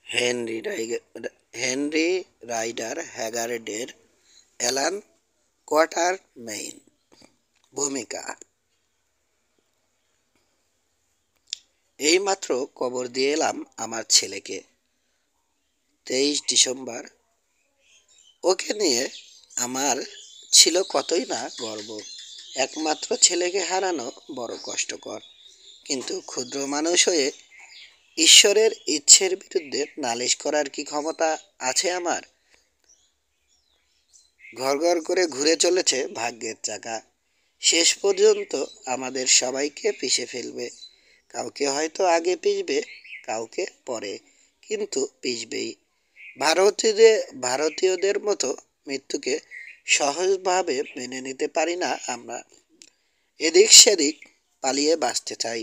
Henry rider হ্যাগার্ডের Alan Quatermain ভূমিকা। এইমাত্র কবর দিয়ে এলাম আমার ছেলেকে, 23 ডিসেম্বর। ওকে নিয়ে আমার ছিল কতই না গর্ব। একমাত্র ছেলেকে হারানো বড় কষ্টকর, কিন্তু ক্ষুদ্র মানুষ হয়ে ঈশ্বরের ইচ্ছের বিরুদ্ধে নালিশ করার কি ক্ষমতা আছে আমার? ঘর ঘর করে ঘুরে চলেছে ভাগ্যের চাকা, শেষ পর্যন্ত আমাদের সবাইকে পিষে ফেলবে। কাউকে হয়তো আগে পিষবে, কাউকে পরে, কিন্তু পিষবেই। ভারতীয়দের মতো মৃত্যুকে সহজভাবে মেনে নিতে পারি না আমরা। এদিক সেদিক পালিয়ে বাঁচতে চাই,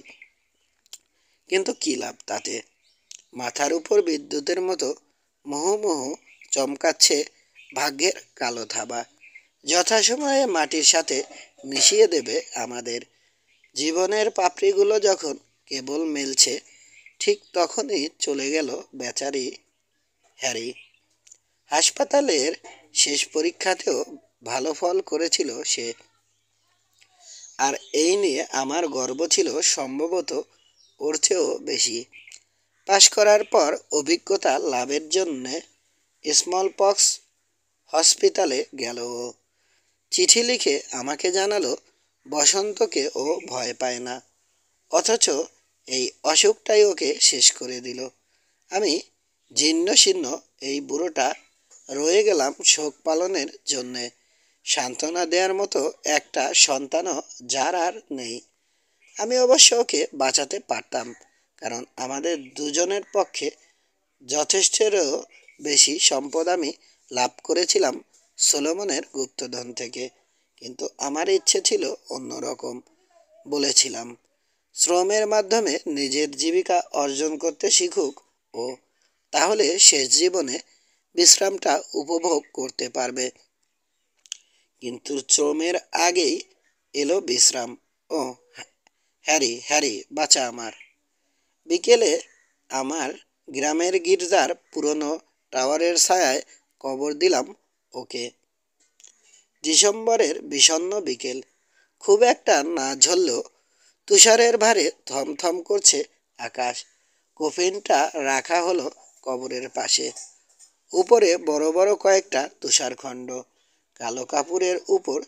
কিন্তু কী লাভ তাতে? মাথার উপর বিদ্যুতের মতো মুহুর্মুহু চমকাচ্ছে ভাগ্যের কালো থাবা। যথাসময়ে মাটির সাথে মিশিয়ে দেবে আমাদের। জীবনের পাপড়িগুলো যখন কেবল মেলছে, ঠিক তখনই চলে গেল বেচারি হ্যারি। হাসপাতালের শেষ পরীক্ষাতেও ভালো ফল করেছিল সে, আর এই নিয়ে আমার গর্ব ছিল সম্ভবত ওর চেয়েও বেশি। পাশ করার পর অভিজ্ঞতা লাভের জন্যে স্মল পক্স হসপিটালে গেল ও। চিঠি লিখে আমাকে জানালো বসন্তকে ও ভয় পায় না, অথচ এই অসুখটাই ওকে শেষ করে দিল। আমি জীর্ণ শীর্ণ এই বুড়োটা রয়ে গেলাম শোক পালনের জন্যে। সান্ত্বনা দেওয়ার মতো একটা সন্তানও যার আর নেই। আমি অবশ্য ওকে বাঁচাতে পারতাম, কারণ আমাদের দুজনের পক্ষে যথেষ্টেরও বেশি সম্পদ আমি লাভ করেছিলাম সলোমনের গুপ্তধন থেকে। কিন্তু আমার ইচ্ছে ছিল অন্যরকম। বলেছিলাম, শ্রমের মাধ্যমে নিজের জীবিকা অর্জন করতে শিখুক ও, তাহলে শেষ জীবনে বিশ্রামটা উপভোগ করতে পারবে। কিন্তু শ্রমের আগেই এলো বিশ্রাম। ও হ্যারি, হ্যারি বাঁচা আমার। বিকেলে আমার গ্রামের গির্জার পুরনো টাওয়ারের ছায়ায় কবর দিলাম ওকে। ডিসেম্বরের বিষণ্ণ বিকেল, খুব একটা না ঝরলেও তুষারের ভারে থমথম করছে আকাশ। কফিনটা রাখা হলো কবরের পাশে। উপরে বড় বড় কয়েকটা তুষারখণ্ড, কালো কাপড়ের উপর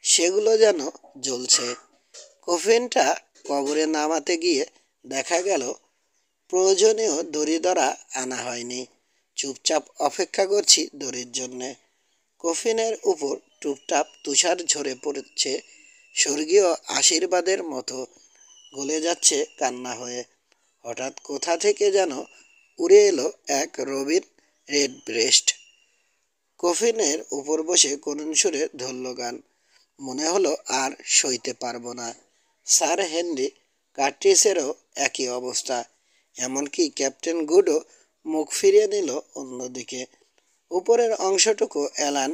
সেগুলো যেন জ্বলছে। কফিনটা কবরে নামাতে গিয়ে দেখা গেল প্রয়োজনীয় দড়ি ধরা আনা হয়নি। চুপচাপ অপেক্ষা করছি দড়ির জন্যে। কফিনের উপর টুপটাপ তুষার ঝরে পড়ছে স্বর্গীয় আশীর্বাদের মতো, গলে যাচ্ছে কান্না হয়ে। হঠাৎ কোথা থেকে যেন উড়ে এলো এক রবিন রেড ব্রেস্ট। কফিনের উপর বসে করুণ সুরে ধরল গান। মনে হলো আর সইতে পারবো না। স্যার হেনরি কার্টিসেরও একই অবস্থা। এমনকি ক্যাপ্টেন গুডও মুখ ফিরিয়ে নিল অন্যদিকে। উপরের অংশটুকু অ্যালান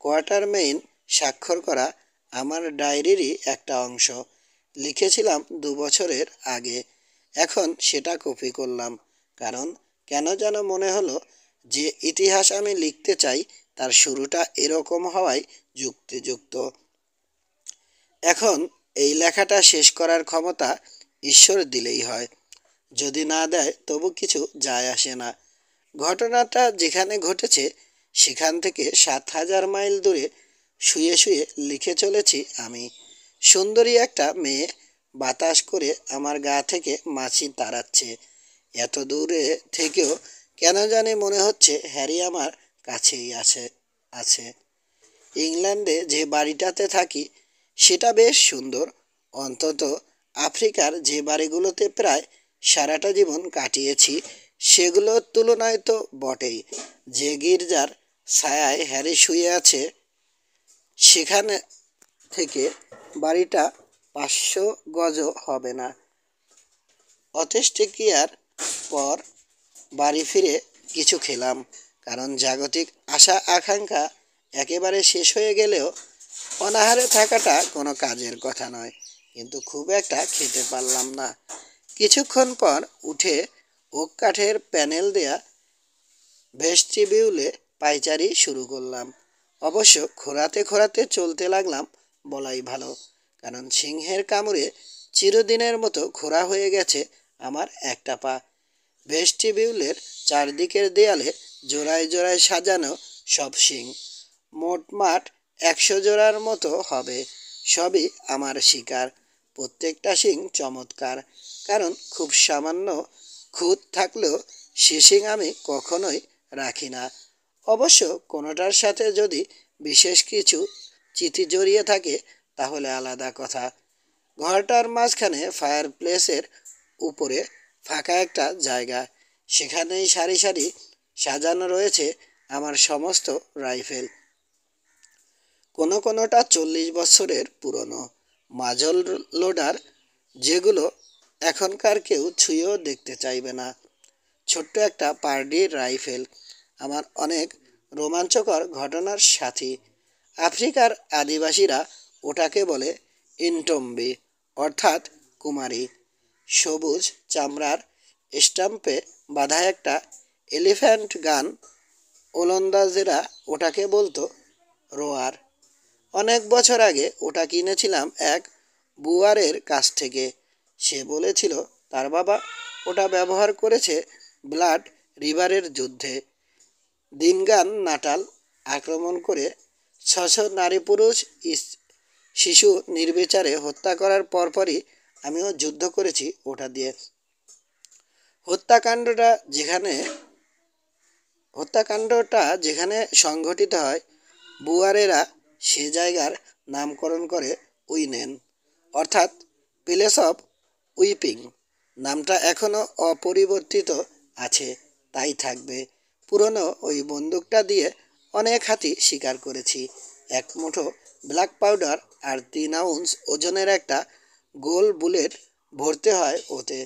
কোয়াটারমেইন স্বাক্ষর করা আমার ডায়েরিরই একটা অংশ। লিখেছিলাম 2 বছরের আগে। এখন সেটা কপি করলাম, কারণ কেন যেন মনে হলো যে ইতিহাস আমি লিখতে চাই তার শুরুটা এরকম হওয়াই যুক্তিযুক্ত। এখন এই লেখাটা শেষ করার ক্ষমতা ঈশ্বর দিলেই হয়। যদি না দেয় তবু কিছু যায় আসে না। ঘটনাটা যেখানে ঘটেছে সেখান থেকে 7,000 মাইল দূরে শুয়ে শুয়ে লিখে চলেছি আমি। সুন্দরী একটা মেয়ে বাতাস করে আমার গা থেকে মাছি তাড়াচ্ছে। এত দূরে থেকেও কেন জানি মনে হচ্ছে হ্যারি আমার কাছেই আছে। ইংল্যান্ডে যে বাড়িটাতে থাকি সেটা বেশ সুন্দর। অন্তত আফ্রিকার যে বাড়িগুলোতে প্রায় সারাটা জীবন কাটিয়েছি সেগুলোর তুলনায় তো বটেই। যে গির্জার ছায়ায় হ্যারি শুয়ে আছে সেখানে থেকে বাড়িটা 500 গজও হবে না। অন্ত্যেষ্টিক্রিয়ার পর বাড়ি ফিরে কিছু খেলাম, কারণ জাগতিক আশা আকাঙ্ক্ষা একেবারে শেষ হয়ে গেলেও অনাহারে থাকাটা কোনো কাজের কথা নয়। কিন্তু খুব একটা খেতে পারলাম না। কিছুক্ষণ পর উঠে ওক কাঠের প্যানেল দেয়া ভেস্টিবিউলে পায়চারি শুরু করলাম। অবশ্য খোঁড়াতে খোঁড়াতে চলতে লাগলাম বলাই ভালো, কারণ সিংহের কামড়ে চিরদিনের মতো খোঁড়া হয়ে গেছে আমার একটা পা। ভেস্টিবিউলের চারদিকের দেয়ালে জোড়ায় জোড়ায় সাজানো সব শিং, মোটমাট 100 জোড়ার মতো হবে। সবই আমার শিকার। প্রত্যেকটা শিং চমৎকার, কারণ খুব সামান্য খুঁত থাকলেও সে শিং আমি কখনোই রাখি না। অবশ্য কোনোটার সাথে যদি বিশেষ কিছু চিঠি জড়িয়ে থাকে তাহলে আলাদা কথা। ঘরটার মাঝখানে ফায়ার প্লেসের উপরে ফাঁকা একটা জায়গা, সেখানেই সারি সারি সাজানো রয়েছে আমার সমস্ত রাইফেল। কোনো কোনোটা 40 বছরের পুরনো মাজল লোডার, যেগুলো এখনকার কেউ ছুঁয়েও দেখতে চাইবে না। ছোট্ট একটা পার্ডি রাইফেল আমার অনেক রোমাঞ্চকর ঘটনার সাথী। আফ্রিকার আদিবাসীরা ওটাকে বলে ইনটম্বি, অর্থাৎ কুমারী। সবুজ চামড়ার স্টাম্পে বাঁধা একটা এলিফ্যান্ট গান। ওলন্দাজেরা ওটাকে বলতো রোয়ার। অনেক বছর আগে ওটা কিনেছিলাম এক বুয়ারের কাছ থেকে। সে বলেছিল তার বাবা ওটা ব্যবহার করেছে ব্লাড রিভারের যুদ্ধে। দিনগান নাটাল আক্রমণ করে 600 নারী পুরুষ শিশু নির্বিচারে হত্যা করার পরপরই আমিও যুদ্ধ করেছি ওটা দিয়ে। হত্যাকাণ্ডটা যেখানে হত্যাকাণ্ডটা যেখানে সংঘটিত হয়, বুয়ারেরা সে জায়গার নামকরণ করে উইনেন, অর্থাৎ প্লেস অফ উইপিং। নামটা এখনও অপরিবর্তিত আছে, তাই থাকবে। পুরনো ওই বন্দুকটা দিয়ে অনেক হাতি শিকার করেছি। এক মুঠো ব্ল্যাক পাউডার আর 3 আউন্স ওজনের একটা গোল বুলেট ভরতে হয় ওতে।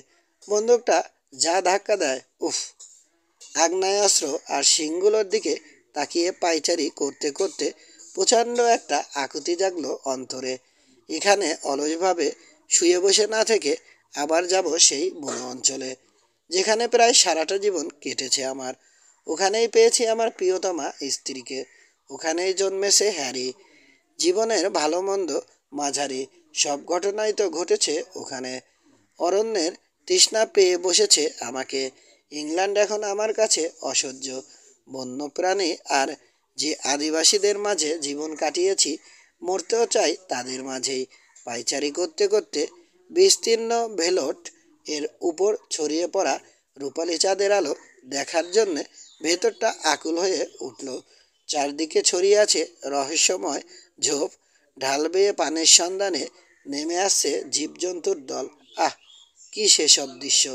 বন্দুকটা যা ধাক্কা দেয়, উফ! আগ্নেয়াস্ত্র আর শিংগুলোর দিকে তাকিয়ে পায়চারি করতে করতে প্রচণ্ড একটা আকুতি জাগলো অন্তরে। এখানে অলসভাবে শুয়ে বসে না থেকে আবার যাব সেই বন অঞ্চলে, যেখানে প্রায় সারাটা জীবন কেটেছে আমার। ওখানেই পেয়েছি আমার প্রিয়তমা স্ত্রীকে, ওখানেই জন্মেছে হ্যারি। জীবনের ভালো মন্দ মাঝারি সব ঘটনাই তো ঘটেছে ওখানে। অরণ্যের তৃষ্ণা পেয়ে বসেছে আমাকে। ইংল্যান্ড এখন আমার কাছে অসহ্য। বন্যপ্রাণী আর যে আদিবাসীদের মাঝে জীবন কাটিয়েছি, মরতেও চাই তাদের মাঝেই। পায়চারি করতে করতে বিস্তীর্ণ ভেলোট এর উপর ছড়িয়ে পড়া রূপালি চাঁদের আলো দেখার জন্যে ভেতরটা আকুল হয়ে উঠল। চারদিকে ছড়িয়ে আছে রহস্যময় ঝোপ, ঢাল বেয়ে পানের সন্ধানে নেমে আসছে জীবজন্তুর দল। আহ, কি সেসব দৃশ্য!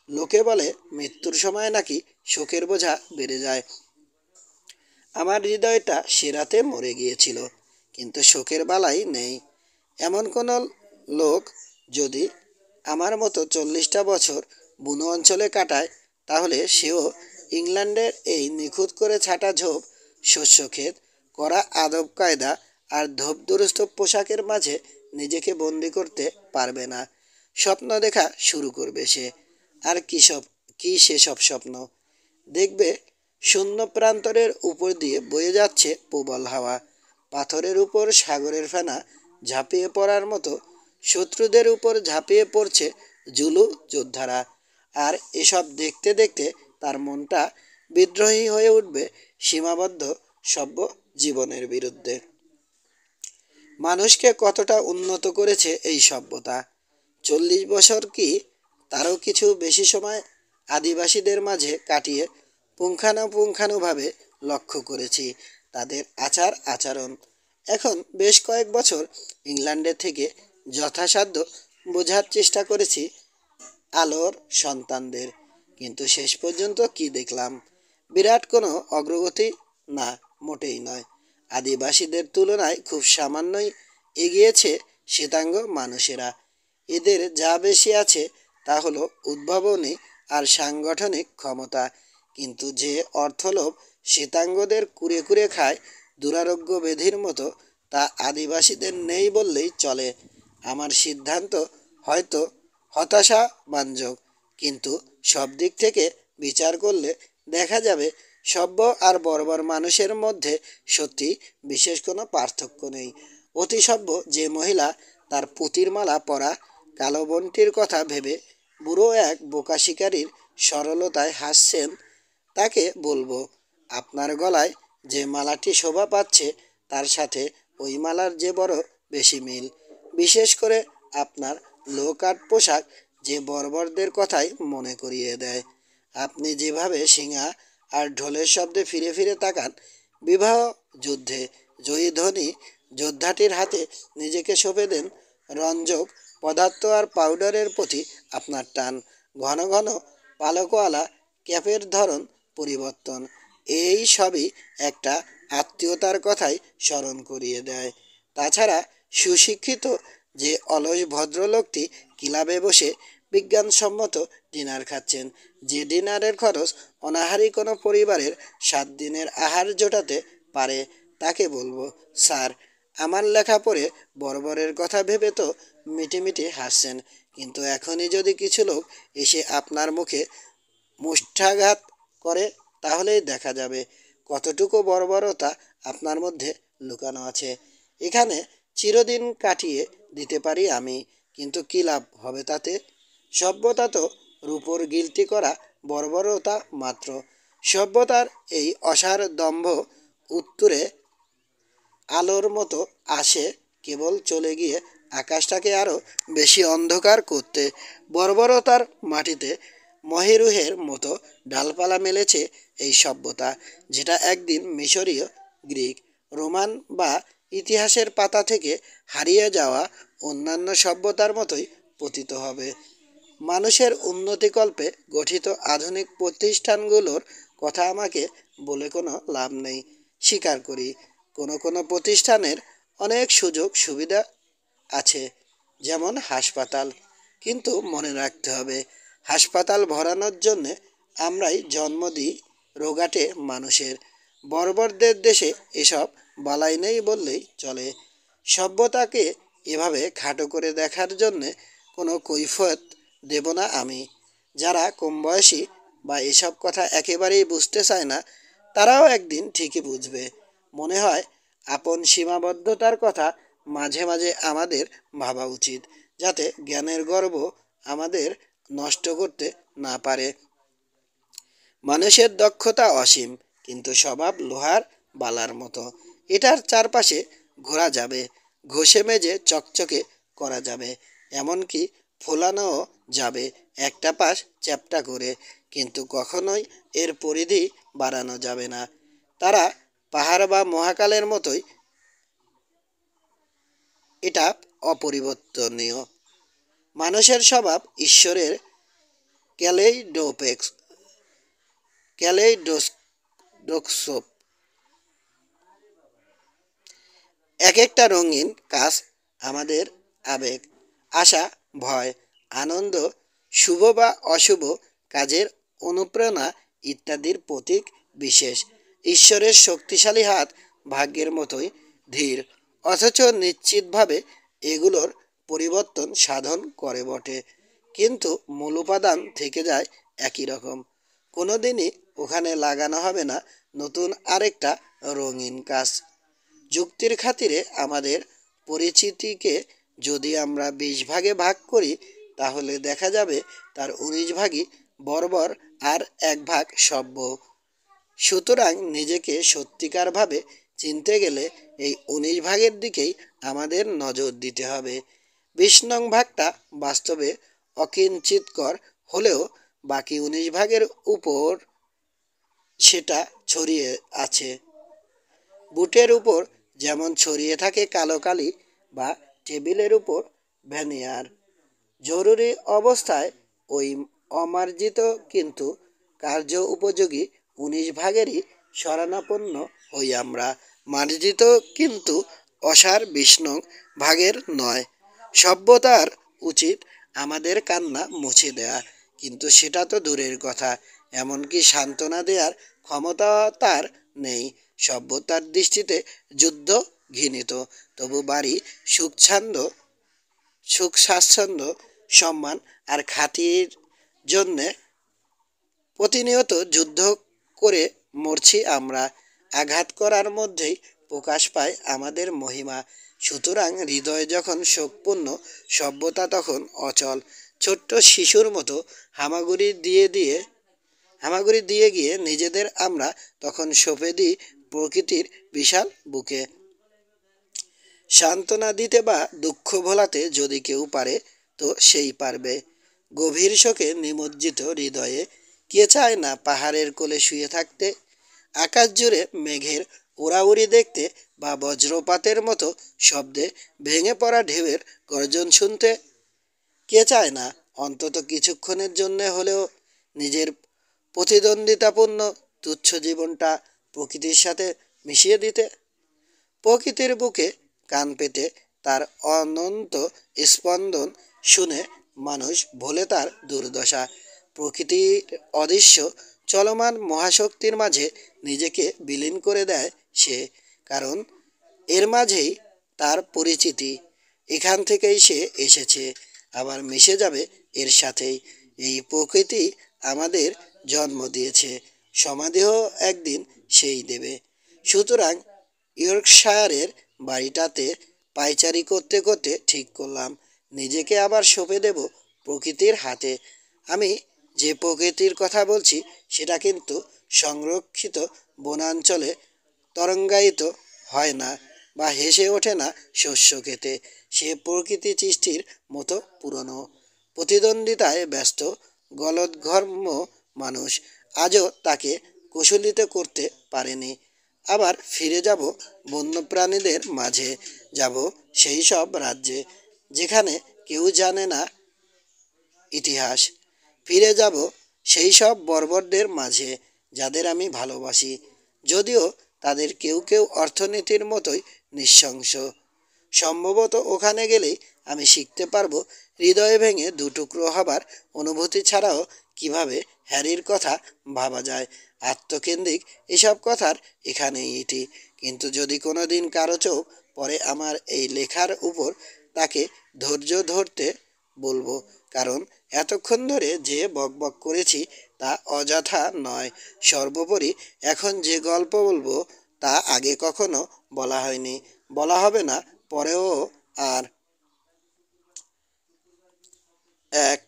লোকে বলে মৃত্যুর সময় নাকি শোকের বোঝা বেড়ে যায়। আমার হৃদয়টা সে রাতে মরে গিয়েছিল, কিন্তু শোকের বালাই নেই। এমন কোনো লোক যদি আমার মতো 40টা বছর বুনো অঞ্চলে কাটায়, তাহলে সেও ইংল্যান্ডের এই নিখুঁত করে ছাঁটা ঝোপ, শস্যক্ষেত, কড়া আদব কায়দা আর ধোপদুরস্ত পোশাকের মাঝে নিজেকে বন্দি করতে পারবে না। স্বপ্ন দেখা শুরু করবে সে। আর কি সেসব স্বপ্ন! দেখবে শূন্য প্রান্তরের উপর দিয়ে বয়ে যাচ্ছে প্রবল হাওয়া, পাথরের উপর সাগরের ফেনা ঝাঁপিয়ে পড়ার মতো শত্রুদের উপর ঝাঁপিয়ে পড়ছে জুলু যোদ্ধারা। আর এসব দেখতে দেখতে তার মনটা বিদ্রোহী হয়ে উঠবে সীমাবদ্ধ সভ্য জীবনের বিরুদ্ধে। মানুষকে কতটা উন্নত করেছে এই সভ্যতা! 40 বছর কি তারও কিছু বেশি সময় আদিবাসীদের মাঝে কাটিয়ে পুঙ্খানুপুঙ্খানুভাবে লক্ষ্য করেছি তাদের আচার আচরণ। এখন বেশ কয়েক বছর ইংল্যান্ডে থেকে যথাসাধ্য বোঝার চেষ্টা করেছি আলোর সন্তানদের, কিন্তু শেষ পর্যন্ত কি দেখলাম? বিরাট কোনো অগ্রগতি না, মোটেই নয়। আদিবাসীদের তুলনায় খুব সামান্যই এগিয়েছে শ্বেতাঙ্গ মানুষেরা। এদের যা বেশি আছে তা হলো উদ্ভাবনী আর সাংগঠনিক ক্ষমতা, কিন্তু যে অর্থলোভ শ্বেতাঙ্গদের কুরে কুরে খায় দুরারোগ্য ব্যাধির মতো, তা আদিবাসীদের নেই বললেই চলে। আমার সিদ্ধান্ত হয়তো হতাশাব্যঞ্জক, কিন্তু সব দিক থেকে বিচার করলে দেখা যাবে সভ্য আর বর্বর মানুষের মধ্যে সত্যি বিশেষ কোনো পার্থক্য নেই। অতি সভ্য যে মহিলা তার পুতির মালা পরা কালো বনটির কথা ভেবে বুড়ো এক বোকা শিকারীর সরলতায় হাসছেন, তাকে বলবো, আপনার গলায় যে মালাটি শোভা পাচ্ছে তার সাথে ওই মালার যে বড় বেশি মিল। বিশেষ করে আপনার লো কাট পোশাক যে বর্বরদের কথাই মনে করিয়ে দেয়। আপনি যেভাবে সিঙা আর ঢোলের শব্দে ফিরে ফিরে তাকান, বিবাহ যুদ্ধে জয়ী ধনী যোদ্ধাটির হাতে নিজেকে সঁপে দেন, রঞ্জক পদার্থ আর পাউডারের প্রতি আপনার টান, ঘন ঘন পালকওয়ালা ক্যাপের ধরন পরিবর্তন, এই সবই একটা আত্মীয়তার কথাই স্মরণ করিয়ে দেয়। তাছাড়া সুশিক্ষিত যে অলস ভদ্রলোকটি ক্লাবে বসে বিজ্ঞানসম্মত ডিনার খাচ্ছেন, যে ডিনারের খরচ অনাহারী কোনো পরিবারের 7 দিনের আহার জোটাতে পারে, তাকে বলবো, স্যার, আমার লেখা পড়ে বর্বরের কথা ভেবে তো মিটিমিটি হাসছেন, কিন্তু এখনই যদি কিছু লোক এসে আপনার মুখে মুষ্ঠাঘাত করে, তাহলেই দেখা যাবে কতটুকু বর্বরতা আপনার মধ্যে লুকানো আছে। এখানে চিরদিন কাটিয়ে দিতে পারি আমি, কিন্তু কী লাভ হবে তাতে? সভ্যতা তো রূপোর গিলটি করা বর্বরতা মাত্র। সভ্যতার এই অসার দম্ভ উত্তুরে আলোর মতো আসে কেবল চলে গিয়ে আকাশটাকে আরও বেশি অন্ধকার করতে। বর্বরতার মাটিতে মহেরুহের মতো ডালপালা মেলেছে এই সভ্যতা, যেটা একদিন মিশরীয়, গ্রিক, রোমান বা ইতিহাসের পাতা থেকে হারিয়ে যাওয়া অন্যান্য সভ্যতার মতোই পতিত হবে। মানুষের উন্নতিকল্পে গঠিত আধুনিক প্রতিষ্ঠানগুলোর কথা আমাকে বলে কোনো লাভ নেই। স্বীকার করি, কোনো কোনো প্রতিষ্ঠানের অনেক সুযোগ সুবিধা আছে, যেমন হাসপাতাল, কিন্তু মনে রাখতে হবে, হাসপাতাল ভরানোর জন্যে আমরাই জন্ম দিই রোগাটে মানুষের। বর্বরদের দেশে এসব বালাই নেই বললেই চলে। সভ্যতাকে এভাবে খাটো করে দেখার জন্যে কোনো কৈফিয়ত দেব না আমি। যারা কম বয়সী বা এসব কথা একেবারেই বুঝতে চায় না, তারাও একদিন ঠিকই বুঝবে। মনে হয় আপন সীমাবদ্ধতার কথা মাঝে মাঝে আমাদের ভাবা উচিত, যাতে জ্ঞানের গর্ব আমাদের নষ্ট করতে না পারে। মানুষের দক্ষতা অসীম, কিন্তু স্বভাব লোহার বালার মতো। এটার চারপাশে ঘোরা যাবে, ঘষে মেজে চকচকে করা যাবে, এমনকি ফোলানোও যাবে একটা পাশ চ্যাপ্টা করে, কিন্তু কখনোই এর পরিধি বাড়ানো যাবে না। তারা পাহাড় বা মহাকালের মতোই এটা অপরিবর্তনীয়। মানুষের স্বভাব ঈশ্বরের ক্যালেইডোস্কোপ। এক একটা রঙিন কাজ আমাদের আবেগ, আশা, ভয়, আনন্দ, শুভ বা অশুভ কাজের অনুপ্রেরণা ইত্যাদির প্রতীক বিশেষ। ঈশ্বরের শক্তিশালী হাত ভাগ্যের মতোই ধীর, অথচ নিশ্চিতভাবে এগুলোর পরিবর্তন সাধন করে বটে, কিন্তু মূল উপাদান থেকে যায় একই রকম। কোনো দিনই ওখানে লাগানো হবে না নতুন আরেকটা রঙিন কাজ। যুক্তির খাতিরে আমাদের পরিচিতিকে যদি আমরা 20 ভাগে ভাগ করি, তাহলে দেখা যাবে তার 19 ভাগই বর্বর আর 1 ভাগ সভ্য। সুতরাং নিজেকে সত্যিকারভাবে চিনতে গেলে এই 19 ভাগের দিকেই আমাদের নজর দিতে হবে। 20 নং ভাগটা বাস্তবে অকিঞ্চিৎকর হলেও বাকি 19 ভাগের উপর সেটা ছড়িয়ে আছে। বুটের উপর যেমন ছড়িয়ে থাকে কালো কালি, বা টেবিলের উপর ভ্যানিয়ার। জরুরি অবস্থায় ওই অমার্জিত কিন্তু কার্য উপযোগী 19 ভাগেরই শরণাপন্ন হই আমরা, মার্জিত কিন্তু অসার 20 নং ভাগের নয়। সভ্যতার উচিত আমাদের কান্না মুছে দেয়া, কিন্তু সেটা তো দূরের কথা, এমনকি সান্ত্বনা দেওয়ার ক্ষমতা তার নেই। সভ্যতার দৃষ্টিতে যুদ্ধ ঘৃণিত, তবু বাড়ি সুখ স্বাচ্ছন্দ্য, সম্মান আর খ্যাতির জন্যে প্রতিনিয়ত যুদ্ধ করে মরছি আমরা। আঘাত করার মধ্যেই প্রকাশ পায় আমাদের মহিমা। সুতরাং হৃদয় যখন শোকপূর্ণ, সভ্যতা তখন অচল। ছোট্ট শিশুর মতো হামাগুড়ি দিয়ে গিয়ে নিজেদের আমরা তখন সঁপে দিই প্রকৃতির বিশাল বুকে। সান্ত্বনা দিতে বা দুঃখ ভোলাতে যদি কেউ পারে, তো সেই পারবে। গভীর শোকে নিমজ্জিত হৃদয়ে কে চায় না পাহাড়ের কোলে শুয়ে থাকতে, আকাশ জুড়ে মেঘের উড়াউড়ি দেখতে বা বজ্রপাতের মতো শব্দে ভেঙে পড়া ঢেউয়ের গর্জন শুনতে। কে চায় না অন্তত কিছুক্ষণের জন্যে হলেও নিজের প্রতিদ্বন্দ্বিতাপূর্ণ তুচ্ছ জীবনটা প্রকৃতির সাথে মিশিয়ে দিতে। প্রকৃতির বুকে কান পেতে তার অনন্ত স্পন্দন শুনে মানুষ ভোলে তার দুর্দশা। প্রকৃতির অদৃশ্য চলমান মহাশক্তির মাঝে নিজেকে বিলীন করে দেয় সে, কারণ এর মাঝেই তার পরিচিতি। এখান থেকেই সে এসেছে, আবার মিশে যাবে এর সাথেই। এই প্রকৃতি আমাদের জন্ম দিয়েছে, সমাধিও একদিন সেই দেবে। সুতরাং ইয়র্কশায়ারের বাড়িটাতে পায়চারি করতে করতে ঠিক করলাম নিজেকে আবার সঁপে দেব প্রকৃতির হাতে। আমি যে প্রকৃতির কথা বলছি সেটা কিন্তু সংরক্ষিত বনাঞ্চলে তরঙ্গায়িত হয় না বা হেসে ওঠে না শস্য খেতে। সে প্রকৃতি সৃষ্টির মতো পুরনো, প্রতিদ্বন্দ্বিতায় ব্যস্ত, গলদঘর্ম মানুষ আজও তাকে কুশলিত করতে পারেনি। আবার ফিরে যাব বন্যপ্রাণীদের মাঝে, যাব সেই সব রাজ্যে যেখানে কেউ জানে না ইতিহাস। ফিরে যাব সেই সব বর্বরদের মাঝে যাদের আমি ভালোবাসি, যদিও তাদের কেউ কেউ অর্থনীতির মতোই নৃশংস। সম্ভবত ওখানে গেলেই আমি শিখতে পারবো হৃদয় ভেঙে দুটুকরো হবার অনুভূতি ছাড়াও কিভাবে হ্যারির কথা ভাবা যায়। আত্মকেন্দ্রিক এসব কথার এখানেই ইতি। কিন্তু যদি কোনো দিন কারো চোখ পড়ে আমার এই লেখার উপর, তাকে ধৈর্য ধরতে বলবো, কারণ এতক্ষণ ধরে যে বকবক করেছি তা অযথা নয়। সর্বোপরি এখন যে গল্প বলবো তা আগে কখনো বলা হয়নি, বলা হবে না পরেও। আর এক,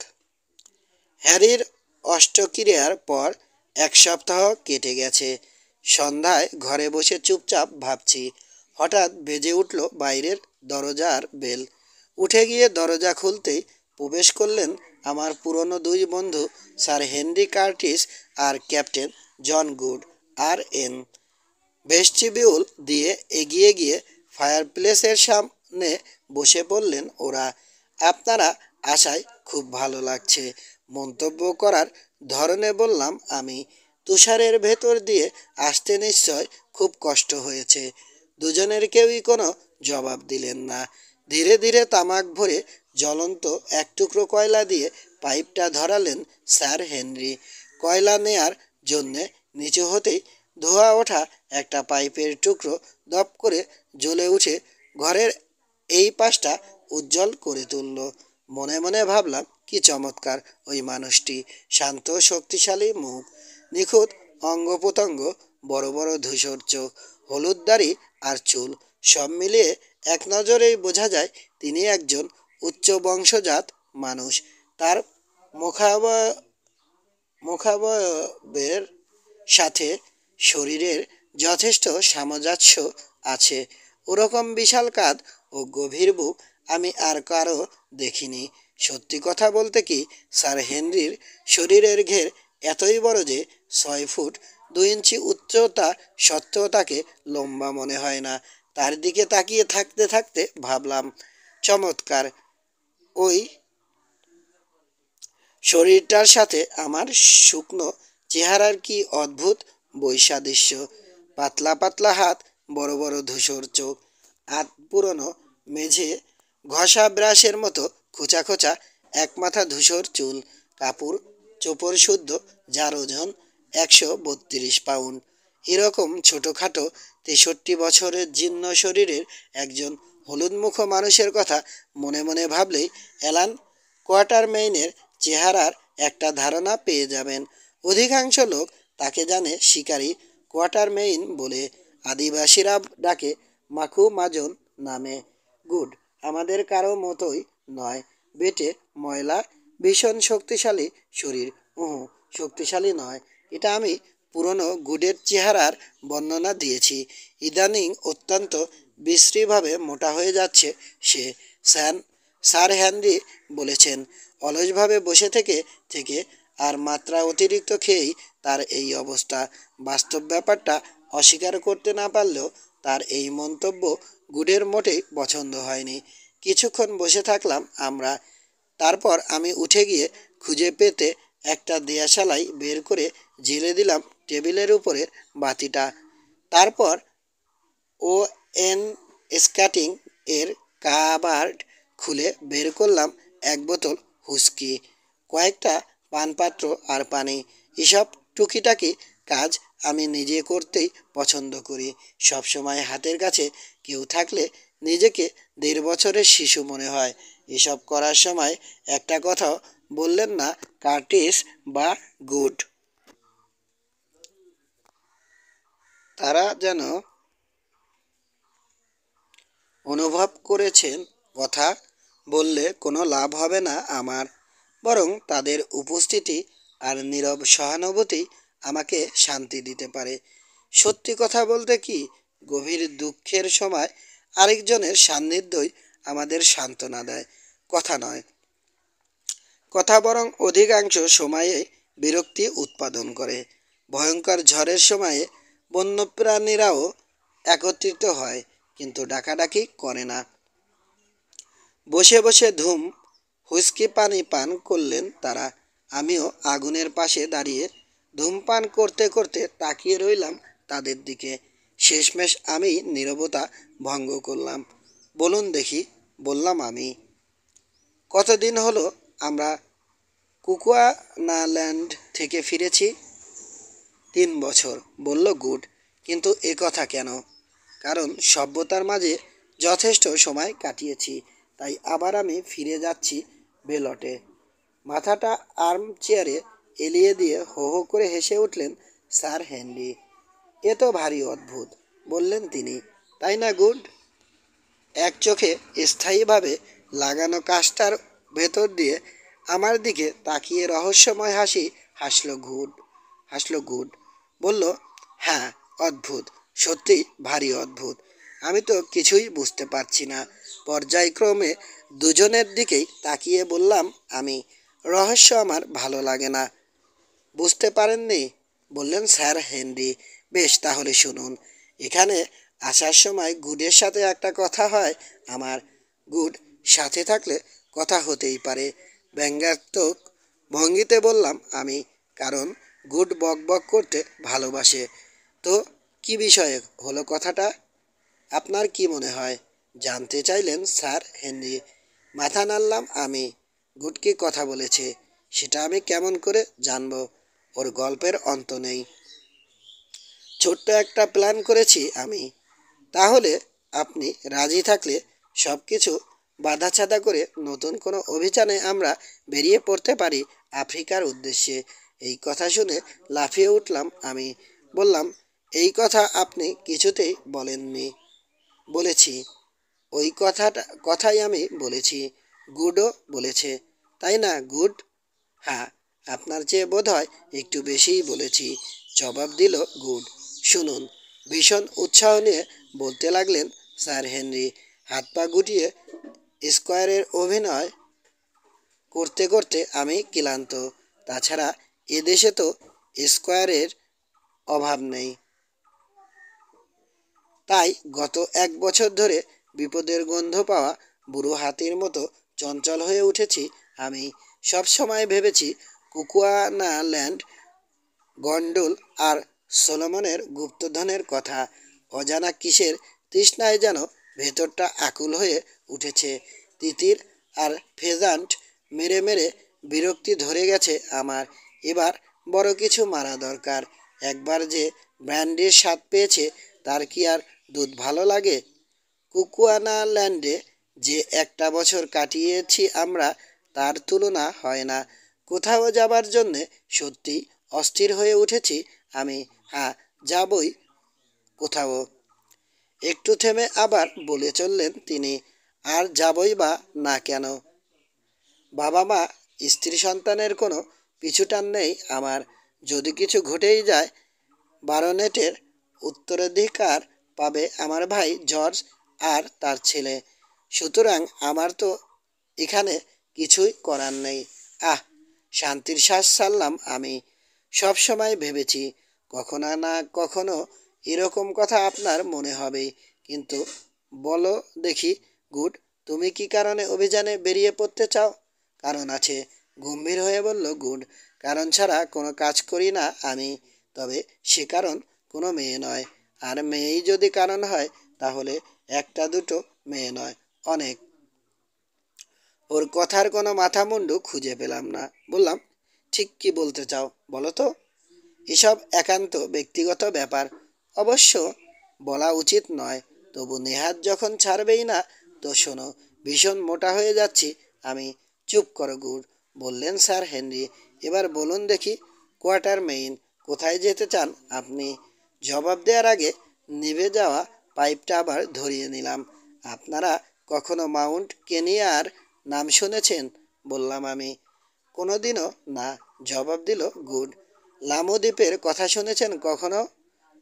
হ্যারির অষ্টক্রিয়ার পর 1 সপ্তাহ কেটে গেছে। সন্ধ্যায় ঘরে বসে চুপচাপ ভাবছি, হঠাৎ বেজে উঠল বাইরের দরজার বেল। উঠে গিয়ে দরজা খুলতেই প্রবেশ করলেন আমার পুরনো 2 বন্ধু, স্যার হেনরি কার্টিস আর captain John Good. RN. Vestibule দিয়ে এগিয়ে গিয়ে ফায়ারপ্লেসের সামনে বসে পড়লেন ওরা। আপনারা আসায় খুব ভালো লাগছে, মন্তব্য করার ধরনে বললাম আমি। তুষারের ভেতর দিয়ে আসতে নিশ্চয় খুব কষ্ট হয়েছে। দুজনের কেউই কোনো জবাব দিলেন না। ধীরে ধীরে তামাক ভরে জ্বলন্ত এক টুকরো কয়লা দিয়ে পাইপটা ধরালেন স্যার হেনরি। কয়লা নেয়ার জন্যে নিচু হতেই ধোঁয়া ওঠা একটা পাইপের টুকরো দপ করে জ্বলে উঠে ঘরের এই পাশটা উজ্জ্বল করে তুলল। মনে মনে ভাবলাম কি চমৎকার ওই মানুষটি, শান্ত শক্তিশালী মুখ, নিখুঁত অঙ্গ প্রত্যঙ্গ, বড় বড় ধূসর চোখ, হলুদ দাড়ি আর চুল, সব মিলিয়ে এক নজরেই বোঝা যায় তিনি একজন উচ্চ বংশজাত মানুষ। তার মুখাবয়বের সাথে শরীরের যথেষ্ট সামঞ্জস্য আছে। ওরকম বিশাল কাঁধ ও গভীর বুক আমি আর কারো দেখিনি। সত্যি কথা বলতে কি, স্যার হেনরির শরীরের ঘের এতই বড় যে 6 ফুট 2 ইঞ্চি উচ্চতা সত্ত্বেও তাকে লম্বা মনে হয় না। তার দিকে তাকিয়ে থাকতে থাকতে ভাবলাম, চমৎকার ওই শরীরটার সাথে আমার শুকনো চেহারার কি অদ্ভুত বৈসাদৃশ্য। পাতলা পাতলা হাত, বড় বড় ধূসর চোখ, আধ পুরনো মেঝে ঘষা ব্রাশের মতো খোঁচা খোঁচা এক মাথা ধূসর চুল, কাপড় চোপড় শুদ্ধ, যার ওজন 132 পাউন্ড। এরকম ছোটোখাটো 63 বছরের জীর্ণ শরীরের একজন হলুদমুখ মানুষের কথা মনে মনে ভাবলেই অ্যালান কোয়াটারমেইনের চেহারার একটা ধারণা পেয়ে যাবেন। অধিকাংশ লোক তাকে জানে শিকারী, কোয়ার্টার মেইন বলে, আদিবাসীরা ডাকে মাখু মাজন নামে। গুড, আমাদের কারো মতোই নয় বেটে, ময়লা, ভীষণ শক্তিশালী শরীর। শক্তিশালী নয়, এটা আমি পুরনো গুডের চেহারার বর্ণনা দিয়েছি। ইদানিং অত্যন্ত বিশ্রীভাবে মোটা হয়ে যাচ্ছে সে। স্যার হেনরি বলেছেন, অলসভাবে বসে থেকে থেকে আর মাত্রা অতিরিক্ত খেয়েই তার এই অবস্থা। বাস্তব ব্যাপারটা অস্বীকার করতে না পারলেও তার এই মন্তব্য গুডের মোটেই পছন্দ হয়নি। কিছুক্ষণ বসে থাকলাম আমরা। তারপর আমি উঠে গিয়ে খুঁজে পেতে একটা দেয়াশালাই বের করে ঝেলে দিলাম টেবিলের উপরে বাতিটা। তারপর ও এন স্ক্যাটিং এর কাবার্ড খুলে বের করলাম এক বোতল হুস্কি, কয়েকটা পানপাত্র আর পানি। এসব টুকিটাকি কাজ আমি নিজে করতেই পছন্দ করি। সবসময় হাতের কাছে কেউ থাকলে নিজেকে 1.5 বছরের শিশু মনে হয়। এসব করার সময় একটা কথাও বললেন না কার্টিস বা গুড। তারা যেন অনুভব করেছেন কথা বললে কোনো লাভ হবে না আমার, বরং তাদের উপস্থিতি আর নীরব সহানুভূতি আমাকে শান্তি দিতে পারে। সত্যি কথা বলতে কি, গভীর দুঃখের সময় আরেকজনের সান্নিধ্যই আমাদের সান্ত্বনা দেয়, কথা নয়। কথা বরং অধিকাংশ সময়ে বিরক্তি উৎপাদন করে। ভয়ঙ্কর ঝড়ের সময়ে বন্যপ্রাণীরাও একত্রিত হয়, কিন্তু ডাকাডাকি করে না। বসে বসে হুইস্কি পানি পান করলেন তারা। আমিও আগুনের পাশে দাঁড়িয়ে ধূমপান করতে করতে তাকিয়ে রইলাম তাদের দিকে। শেষমেশ আমি নীরবতা ভঙ্গ করলাম। বলুন দেখি, বললাম আমি, কতদিন হলো আমরা কুকুয়ানাল্যান্ড থেকে ফিরেছি? 3 বছর, বলল গুড। কিন্তু এ কথা কেন? কারণ সভ্যতার মাঝে যথেষ্ট সময় কাটিয়েছি, তাই আবার আমি ফিরে যাচ্ছি বেলটে। মাথাটা আর্ম চেয়ারে এলিয়ে দিয়ে হো হো করে হেসে উঠলেন স্যার হেনরি। এ তো ভারী অদ্ভুত, বললেন তিনি, তাই না গুড? এক চোখে স্থায়ীভাবে লাগানো কাজটার ভেতর দিয়ে আমার দিকে তাকিয়ে রহস্যময় হাসি হাসল গুড। বলল, হ্যাঁ, অদ্ভুত, সত্যি ভারী অদ্ভুত। আমি তো কিছুই বুঝতে পারছি না। পর্যায়ক্রমে দুজনের দিকেই তাকিয়ে বললাম আমি, রহস্য আমার ভালো লাগে না। বুঝতে পারেননি, বললেন স্যার হেনরি। বেশ, তাহলে শুনুন। এখানে আসার সময় গুডের সাথে একটা কথা হয় আমার। গুড সাথে থাকলে কথা হতেই পারে, ব্যঙ্গাত্মক ভঙ্গিতে বললাম আমি, কারণ গুড বক বক করতে ভালোবাসে। তো কি বিষয়ে হলো কথাটা? আপনার কি মনে হয়? জানতে চাইলেন স্যার হেনরি। মাথা নাড়লাম আমি। গুড কি কথা বলেছে সেটা আমি কেমন করে জানবো? ওর গল্পের অন্ত নেই। ছোট্ট একটা প্ল্যান করেছি আমি। তাহলে আপনি রাজি থাকলে সব কিছু বাঁধাছাদা করে নতুন কোনো অভিযানে আমরা বেরিয়ে পড়তে পারি আফ্রিকার উদ্দেশ্যে। এই কথা শুনে লাফিয়ে উঠলাম আমি। বললাম, এই কথা আপনি কিছুতেই বলেননি। বলেছি, ওই কথাই আমি বলেছি। গুডও বলেছে, তাই না গুড? হ্যাঁ, আপনার চেয়ে বোধ হয় একটু বেশিই বলেছি, জবাব দিল গুড। শুনুন, ভীষণ উৎসাহ নিয়ে বলতে লাগলেন স্যার হেনরি, হাত পা গুটিয়ে স্কোয়ারের অভিনয় করতে করতে আমি ক্লান্ত। তাছাড়া এদেশে তো স্কোয়ারের অভাব নেই। তাই গত 1 বছর ধরে বিপদের গন্ধ পাওয়া বুড়ো হাতির মতো চঞ্চল হয়ে উঠেছি আমি। সব সময় ভেবেছি কুকুয়ানাল্যান্ড, গন্ডোল আর সলোমনের গুপ্তধনের কথা। অজানা কিসের তৃষ্ণায় যেন ভেতরটা আকুল হয়ে উঠেছে। তিতির আর ফেজান্ট মেরে মেরে বিরক্তি ধরে গেছে আমার। এবার বড় কিছু মারা দরকার। একবার যে ব্র্যান্ডির স্বাদ পেয়েছে, তার কি আর দুধ ভালো লাগে? কুকুয়ানাল্যান্ডে যে 1টা বছর কাটিয়েছি আমরা, তার তুলনা হয় না। কোথাও যাবার জন্যে সত্যি অস্থির হয়ে উঠেছি আমি। হ্যাঁ, যাবই কোথাও। একটু থেমে আবার বলে চললেন তিনি, আর যাবই বা না কেন? বাবা মা, স্ত্রী সন্তানের কোনো পিছুটান নেই আমার। যদি কিছু ঘটেই যায়, বারনেটের উত্তরাধিকার পাবে আমার ভাই জর্জ আর তার ছেলে। সুতরাং আমার তো এখানে কিছুই করার নেই। আহ, শান্তির শ্বাস ছাড়লাম আমি। সব সময় ভেবেছি কখনো না কখনো এরকম কথা আপনার মনে হবেই। কিন্তু বলো দেখি গুড, তুমি কি কারণে অভিযানে বেরিয়ে পড়তে চাও? কারণ আছে, গম্ভীর হয়ে বলল গুড। কারণ ছাড়া কোনো কাজ করি না আমি। তবে সে কারণ কোনো মেয়ে নয়। আর মেয়েই যদি কারণ হয়, তাহলে একটা দুটো মেয়ে নয়, অনেক। ওর কথার কোনো মাথা মুন্ডু খুঁজে পেলাম না। বললাম, ঠিক কি বলতে চাও বলো তো? এসব একান্ত ব্যক্তিগত ব্যাপার, অবশ্য বলা উচিত নয়। তবু নেহাত যখন ছাড়বেই না, তো শোনো, ভীষণ মোটা হয়ে যাচ্ছি আমি। চুপ করো গুড, বললেন স্যার হেনরি। এবার বলুন দেখি, কোয়ার্টার মেইন, কোথায় যেতে চান আপনি? জবাব দেওয়ার আগে নিভে যাওয়া পাইপটা আবার ধরিয়ে নিলাম। আপনারা কখনো মাউন্ট কেনিয়ার নাম শুনেছেন? বললাম আমি। কোনোদিনও না, জবাব দিল গুড। লামো দ্বীপের কথা শুনেছেন কখনো?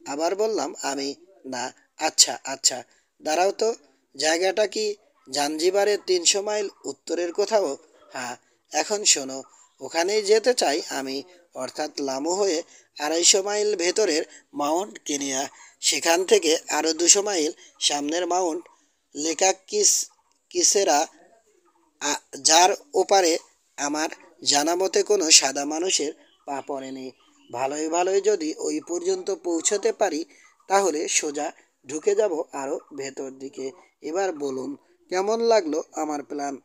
আবার বললাম আমি। না। আচ্ছা আচ্ছা, দাঁড়াও তো, জায়গাটা কি জাঞ্জিবারের 300 মাইল উত্তরের কোথাও? হ্যাঁ। এখন শোনো, ওখানেই যেতে চাই আমি, অর্থাৎ লামো হয়ে 250 মাইল ভেতরের মাউন্ট কেনিয়া। সেখান থেকে আরও 200 মাইল সামনের মাউন্ট কিসেরা, যার ওপারে আমার জানা মতে কোনো সাদা মানুষের পা পড়েনি। ভালোই ভালোই যদি ওই পর্যন্ত পৌঁছতে পারি, তাহলে সোজা ঢুকে যাব আরও ভেতর দিকে। এবার বলুন, কেমন লাগলো আমার প্ল্যান?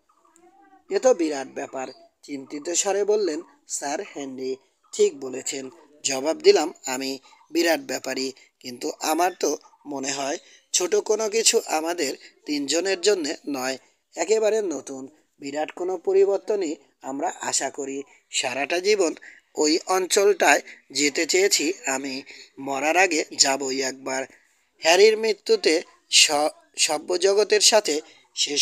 এ তো বিরাট ব্যাপার, চিন্তিত স্বরে বললেন স্যার হেনরি। ঠিক বলেছেন, জবাব দিলাম আমি। বিরাট ব্যাপারই, কিন্তু আমার তো মনে হয় ছোট কোনো কিছু আমাদের তিনজনের জন্য নয়, একেবারে নতুন। বিরাট কোনো পরিবর্তনই আমরা আশা করি। সারাটা জীবন ওই অঞ্চলটায় যেতে চেয়েছি আমি। মরার আগে যাবই একবার। হ্যারির মৃত্যুতে সভ্য জগতের সাথে শেষ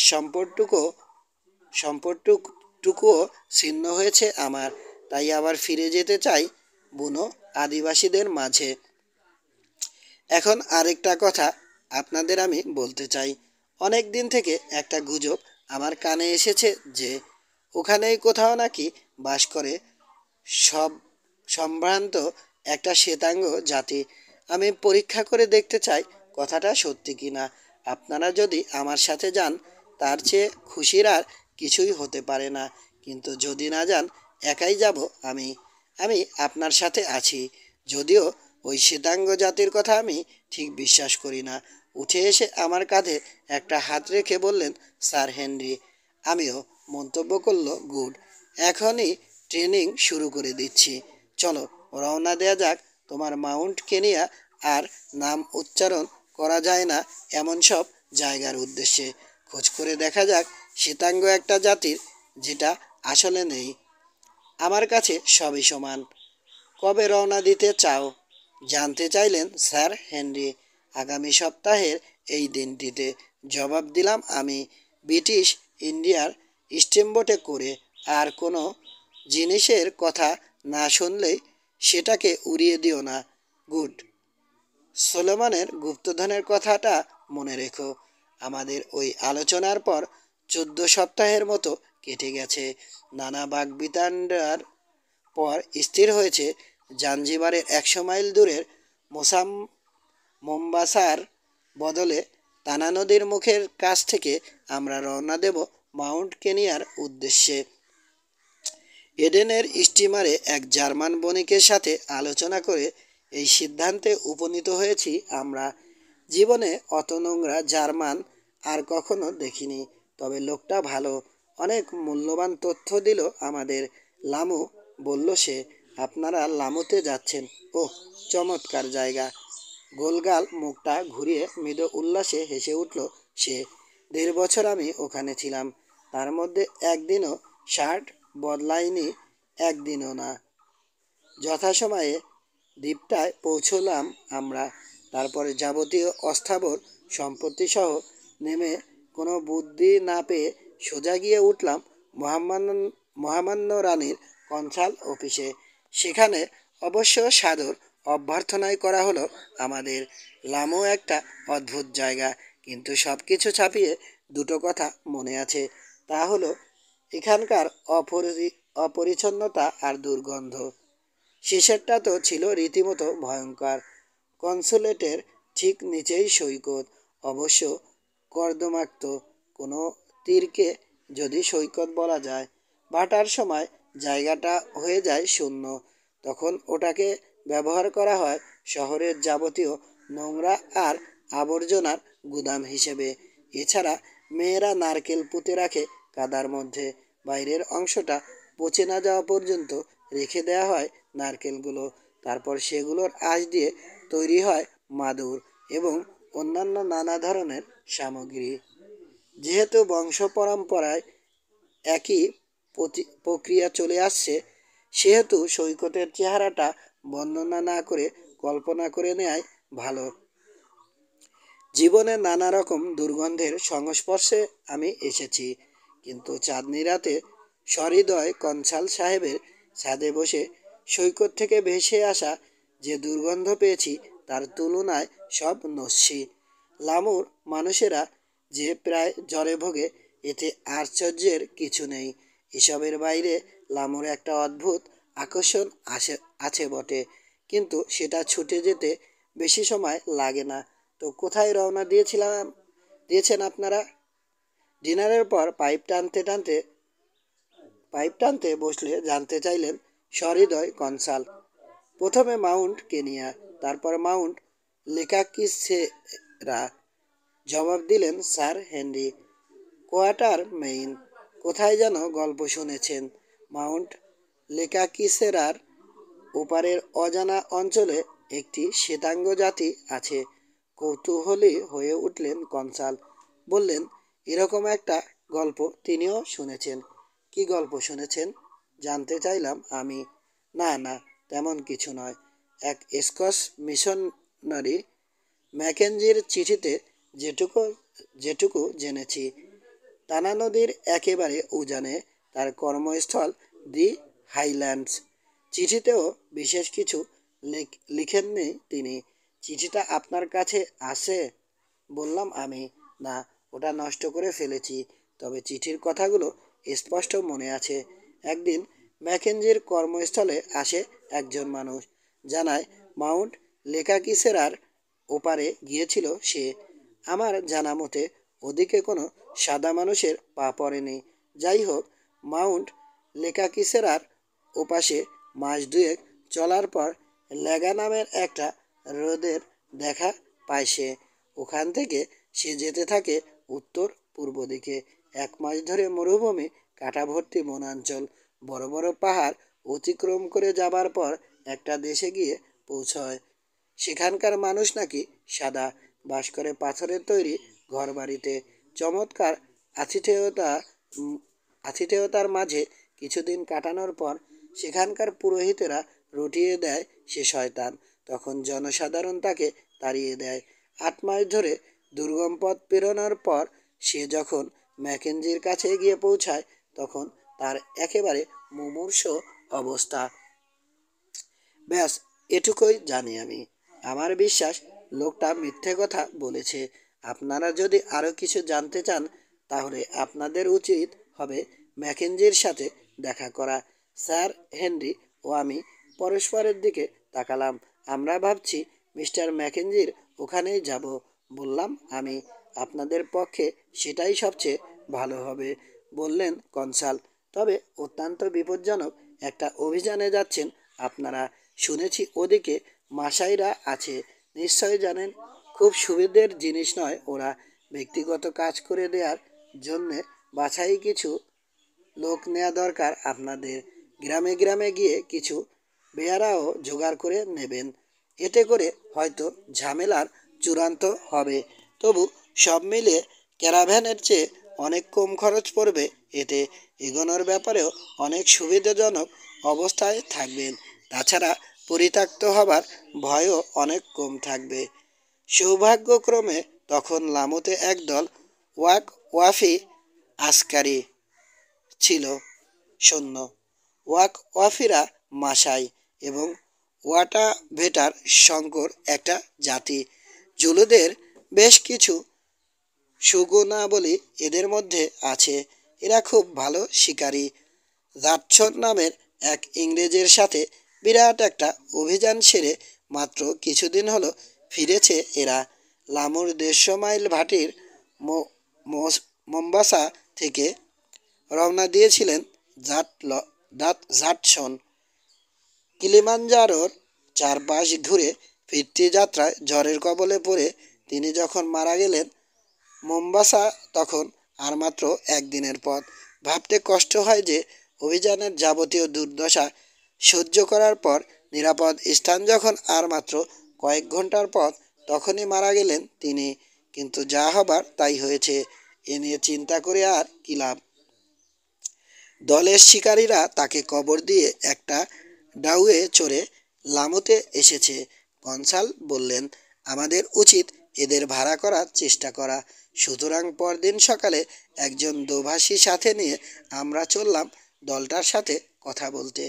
সম্পর্কটুকুও ছিন্ন হয়েছে আমার। তাই আবার ফিরে যেতে চাই বুনো আদিবাসীদের মাঝে। এখন আরেকটা কথা আপনাদের আমি বলতে চাই। অনেক দিন থেকে একটা গুজব আমার কানে এসেছে যে ওখানেই কোথাও নাকি বাস করে সব সম্ভ্রান্ত একটা শ্বেতাঙ্গ জাতি। আমি পরীক্ষা করে দেখতে চাই কথাটা সত্যি কি না। আপনারা যদি আমার সাথে যান, তার চেয়ে খুশির আর কিছুই হতে পারে না। কিন্তু যদি না যান, একাই যাব আমি। আমি আপনার সাথে আছি, যদিও ওই শ্বেতাঙ্গ জাতির কথা আমি ঠিক বিশ্বাস করি না। উঠে এসে আমার কাঁধে একটা হাত রেখে বললেন স্যার হেনরি। আমিও মন্তব্য করলো গুড। এখনই ট্রেনিং শুরু করে দিচ্ছি। চলো রওনা দেয়া যাক তোমার মাউন্ট কেনিয়া আর নাম উচ্চারণ করা যায় না এমন সব জায়গার উদ্দেশ্যে। খোঁজ করে দেখা যাক শ্বেতাঙ্গ একটা জাতির, যেটা আসলে নেই। আমার কাছে সবই সমান। কবে রওনা দিতে চাও? জানতে চাইলেন স্যার হেনরি। আগামী সপ্তাহের এই দিনটিতে, জবাব দিলাম আমি। ব্রিটিশ ইন্ডিয়ার স্টিমবোটে করে। আর কোনো জিনিসের কথা না শুনলেই সেটাকে উড়িয়ে দিও না। গুড। সোলোমনের গুপ্তধনের কথাটা মনে রেখো। আমাদের ওই আলোচনার পর 14 সপ্তাহের মতো কেটে গেছে। নানা বাকবিতণ্ডার পর স্থির হয়েছে জাঞ্জিবারের 100 মাইল দূরের মোম্বাসার বদলে তানা নদীর মুখের কাছ থেকে আমরা রওনা দেব মাউন্ট কেনিয়ার উদ্দেশ্যে। এডেনের স্টিমারে এক জার্মান বণিকের সাথে আলোচনা করে এই সিদ্ধান্তে উপনীত হয়েছি আমরা। জীবনে অত নোংরা জার্মান আর কখনো দেখিনি। তবে লোকটা ভালো, অনেক মূল্যবান তথ্য দিল আমাদের। লামু, বলল সে। আপনারা লামুতে যাচ্ছেন? ওহ, চমৎকার জায়গা। গোলগাল মুখটা ঘুরিয়ে মৃদু উল্লাসে হেসে উঠল সে। 1.5 বছর আমি ওখানে ছিলাম, তার মধ্যে একদিনও শার্ট বদলাইনি, একদিনও না। যথাসময়ে দ্বীপটায় পৌঁছলাম আমরা। তারপরে যাবতীয় অস্থাবর সম্পত্তিসহ নেমে কোনো বুদ্ধি না পেয়ে সোজা গিয়ে উঠলাম মহামান্য মহামান্য রানীর কনসাল অফিসে। সেখানে অবশ্য সাদর অভ্যর্থনাই করা হলো আমাদের। লামো একটা অদ্ভুত জায়গা, কিন্তু সব কিছু ছাপিয়ে দুটো কথা মনে আছে। তা হলো এখানকার অপরিচ্ছন্নতা আর দুর্গন্ধ। শেষেরটা তো ছিল রীতিমতো ভয়ঙ্কর। কনসুলেটের ঠিক নিচেই সৈকত, অবশ্য কর্দমাক্ত কোনো তীরকে যদি সৈকত বলা যায়। ভাটার সময় জায়গাটা হয়ে যায় শূন্য, তখন ওটাকে ব্যবহার করা হয় শহরের যাবতীয় নোংরা আর আবর্জনার গুদাম হিসেবে। এছাড়া মেয়েরা নারকেল পুঁতে রাখে কাদার মধ্যে, বাইরের অংশটা পচে না যাওয়া পর্যন্ত রেখে দেওয়া হয় নারকেলগুলো। তারপর সেগুলোর আঁশ দিয়ে তৈরি হয় মাদুর এবং অন্যান্য নানা ধরনের সামগ্রী। যেহেতু বংশ পরম্পরায় একই প্রক্রিয়া চলে আসছে, সেহেতু সৈকতের চেহারাটা বর্ণনা না করে কল্পনা করে নেয়াই ভালো। জীবনে নানা রকম দুর্গন্ধের সংস্পর্শে আমি এসেছি, কিন্তু চাঁদনি রাতে সহৃদয় কনসাল সাহেবের ছাদে বসে সৈকত থেকে ভেসে আসা যে দুর্গন্ধ পেয়েছি তার তুলনায় সব নস্যি। লামুর মানুষেরা যে প্রায় জ্বরে ভোগে, এতে আশ্চর্যের কিছু নেই। এসবের বাইরে লামুর একটা অদ্ভুত আকর্ষণ আছে বটে, কিন্তু সেটা ছুটে যেতে বেশি সময় লাগে না। তো কোথায় রওনা দিয়েছেন আপনারা? ডিনারের পর পাইপ টানতে বসলে জানতে চাইলেন সহৃদয় কনসাল। প্রথমে মাউন্ট কেনিয়া, তারপর মাউন্ট লেকাকিসেরা, জবাব দিলেন স্যার হেনরি। Quarter main. কোথায় যেন গল্প শুনেছেন, মাউন্ট লেকাকিসেরার ওপারের অজানা অঞ্চলে একটি শ্বেতাঙ্গ জাতি আছে। কৌতূহলী হয়ে উঠলেন কনসাল। বললেন, এরকম একটা গল্প তিনিও শুনেছেন। কি গল্প শুনেছেন জানতে চাইলাম আমি। না না, তেমন কিছু নয়। এক স্কচ মিশনারি ম্যাকেঞ্জির চিঠিতে যেটুকু যেটুকু জেনেছি, টানা নদীর একেবারে উজানে তার কর্মস্থল দি হাইল্যান্ডস। চিঠিতেও বিশেষ কিছু লিখেননি তিনি। চিঠিটা আপনার কাছে আছে? বললাম আমি। না, ওটা নষ্ট করে ফেলেছি, তবে চিঠির কথাগুলো স্পষ্ট মনে আছে। একদিন ম্যাকেঞ্জির কর্মস্থলে আসে একজন মানুষ, জানায় মাউন্ট লেকাকিসেরার ওপারে গিয়েছিল সে। আমার জানা মতে ওদিকে কোনো সাদা মানুষের পা পড়েনি। যাই হোক, মাউন্ট লেকাকিসেরার ওপাশে মাস দুয়েক চলার পর লেগা নামের একটা হ্রদের দেখা পায় সে। ওখান থেকে সে যেতে থাকে উত্তর পূর্ব দিকে। 1 মাস ধরে মরুভূমি, কাঁটাভর্তি বনাঞ্চল, বড় বড় পাহাড় অতিক্রম করে যাবার পর একটা দেশে গিয়ে পৌঁছয়। সেখানকার মানুষ নাকি সাদা, বাস করে পাথরের তৈরি ঘরবাড়িতে। চমৎকার আতিথেয়তা আতিথেয়তার মাঝে কিছুদিন কাটানোর পর সেখানকার পুরোহিতেরা রটিয়ে দেয় সে শয়তান। তখন জনসাধারণ তাকে তাড়িয়ে দেয়। 8 মাস ধরে দুর্গম পথ পেরোনোর পর সে যখন ম্যাকেঞ্জির কাছে গিয়ে পৌঁছায়, তখন তার একেবারে মুমূর্ষু অবস্থা। ব্যাস, এটুকুই জানি আমি। আমার বিশ্বাস লোকটা মিথ্যে কথা বলেছে। আপনারা যদি আরও কিছু জানতে চান, তাহলে আপনাদের উচিত হবে ম্যাকেঞ্জির সাথে দেখা করা। স্যার হেনরি ও আমি পরস্পরের দিকে তাকালাম। আমরা ভাবছি মিস্টার ম্যাকেঞ্জির ওখানেই যাব, বললাম আমি। আপনাদের পক্ষে সেটাই সবচেয়ে ভালো হবে, বললেন কনসাল। তবে অত্যন্ত বিপজ্জনক একটা অভিযানে যাচ্ছেন আপনারা। শুনেছি ওদিকে মাসাইরা আছে, নিশ্চয় জানেন। খুব সুবিধের জিনিস নয় ওরা। ব্যক্তিগত কাজ করে দেওয়ার জন্যে বাছাই কিছু লোক নেওয়া দরকার আপনাদের। গ্রামে গ্রামে গিয়ে কিছু বেয়ারাও জোগাড় করে নেবেন। এতে করে হয়তো ঝামেলার চূড়ান্ত হবে, তবু সব মিলিয়ে ক্যারাভ্যানের চেয়ে অনেক কম খরচ পড়বে এতে। এগোনোর ব্যাপারেও অনেক সুবিধাজনক অবস্থায় থাকবেন। তাছাড়া পরিত্যক্ত হবার ভয়ও অনেক কম থাকবে। সৌভাগ্যক্রমে তখন লামুতে একদল ওয়াফি আসকারি ছিল সৈন্য। ওয়াফিরা মাসাই এবং ওয়াটাভেটার সংকর একটা জাতি। জুলুদের বেশ কিছু সুগুণাবলী এদের মধ্যে আছে। এরা খুব ভালো শিকারী। জাটসন নামের এক ইংরেজের সাথে বিরাট একটা অভিযান সেরে মাত্র কিছুদিন হলো ফিরেছে এরা। লামুর 150 মাইল ভাটির মোম্বাসা থেকে রওনা দিয়েছিলেন জাটসন। কিলিমাঞ্জারোর চারপাশ ঘুরে ফিরতি যাত্রায় ঝড়ের কবলে পড়ে তিনি যখন মারা গেলেন মোম্বাসা তখন আর মাত্র একদিনের পথ। ভাবতে কষ্ট হয় যে অভিযানের যাবতীয় দুর্দশা সহ্য করার পর নিরাপদ স্থান যখন আর মাত্র কয়েক ঘন্টার পথ তখনই মারা গেলেন তিনি। কিন্তু যা হবার তাই হয়েছে, এ নিয়ে চিন্তা করে আর কি লাভ। দলের শিকারীরা তাকে কবর দিয়ে একটা ডাউয়ে চড়ে লামুতে এসেছে। কনসাল বললেন, আমাদের উচিত এদের ভাড়া করার চেষ্টা করা। সুতরাং পরদিন সকালে একজন দোভাষী সাথে নিয়ে আমরা চললাম দলটার সাথে কথা বলতে।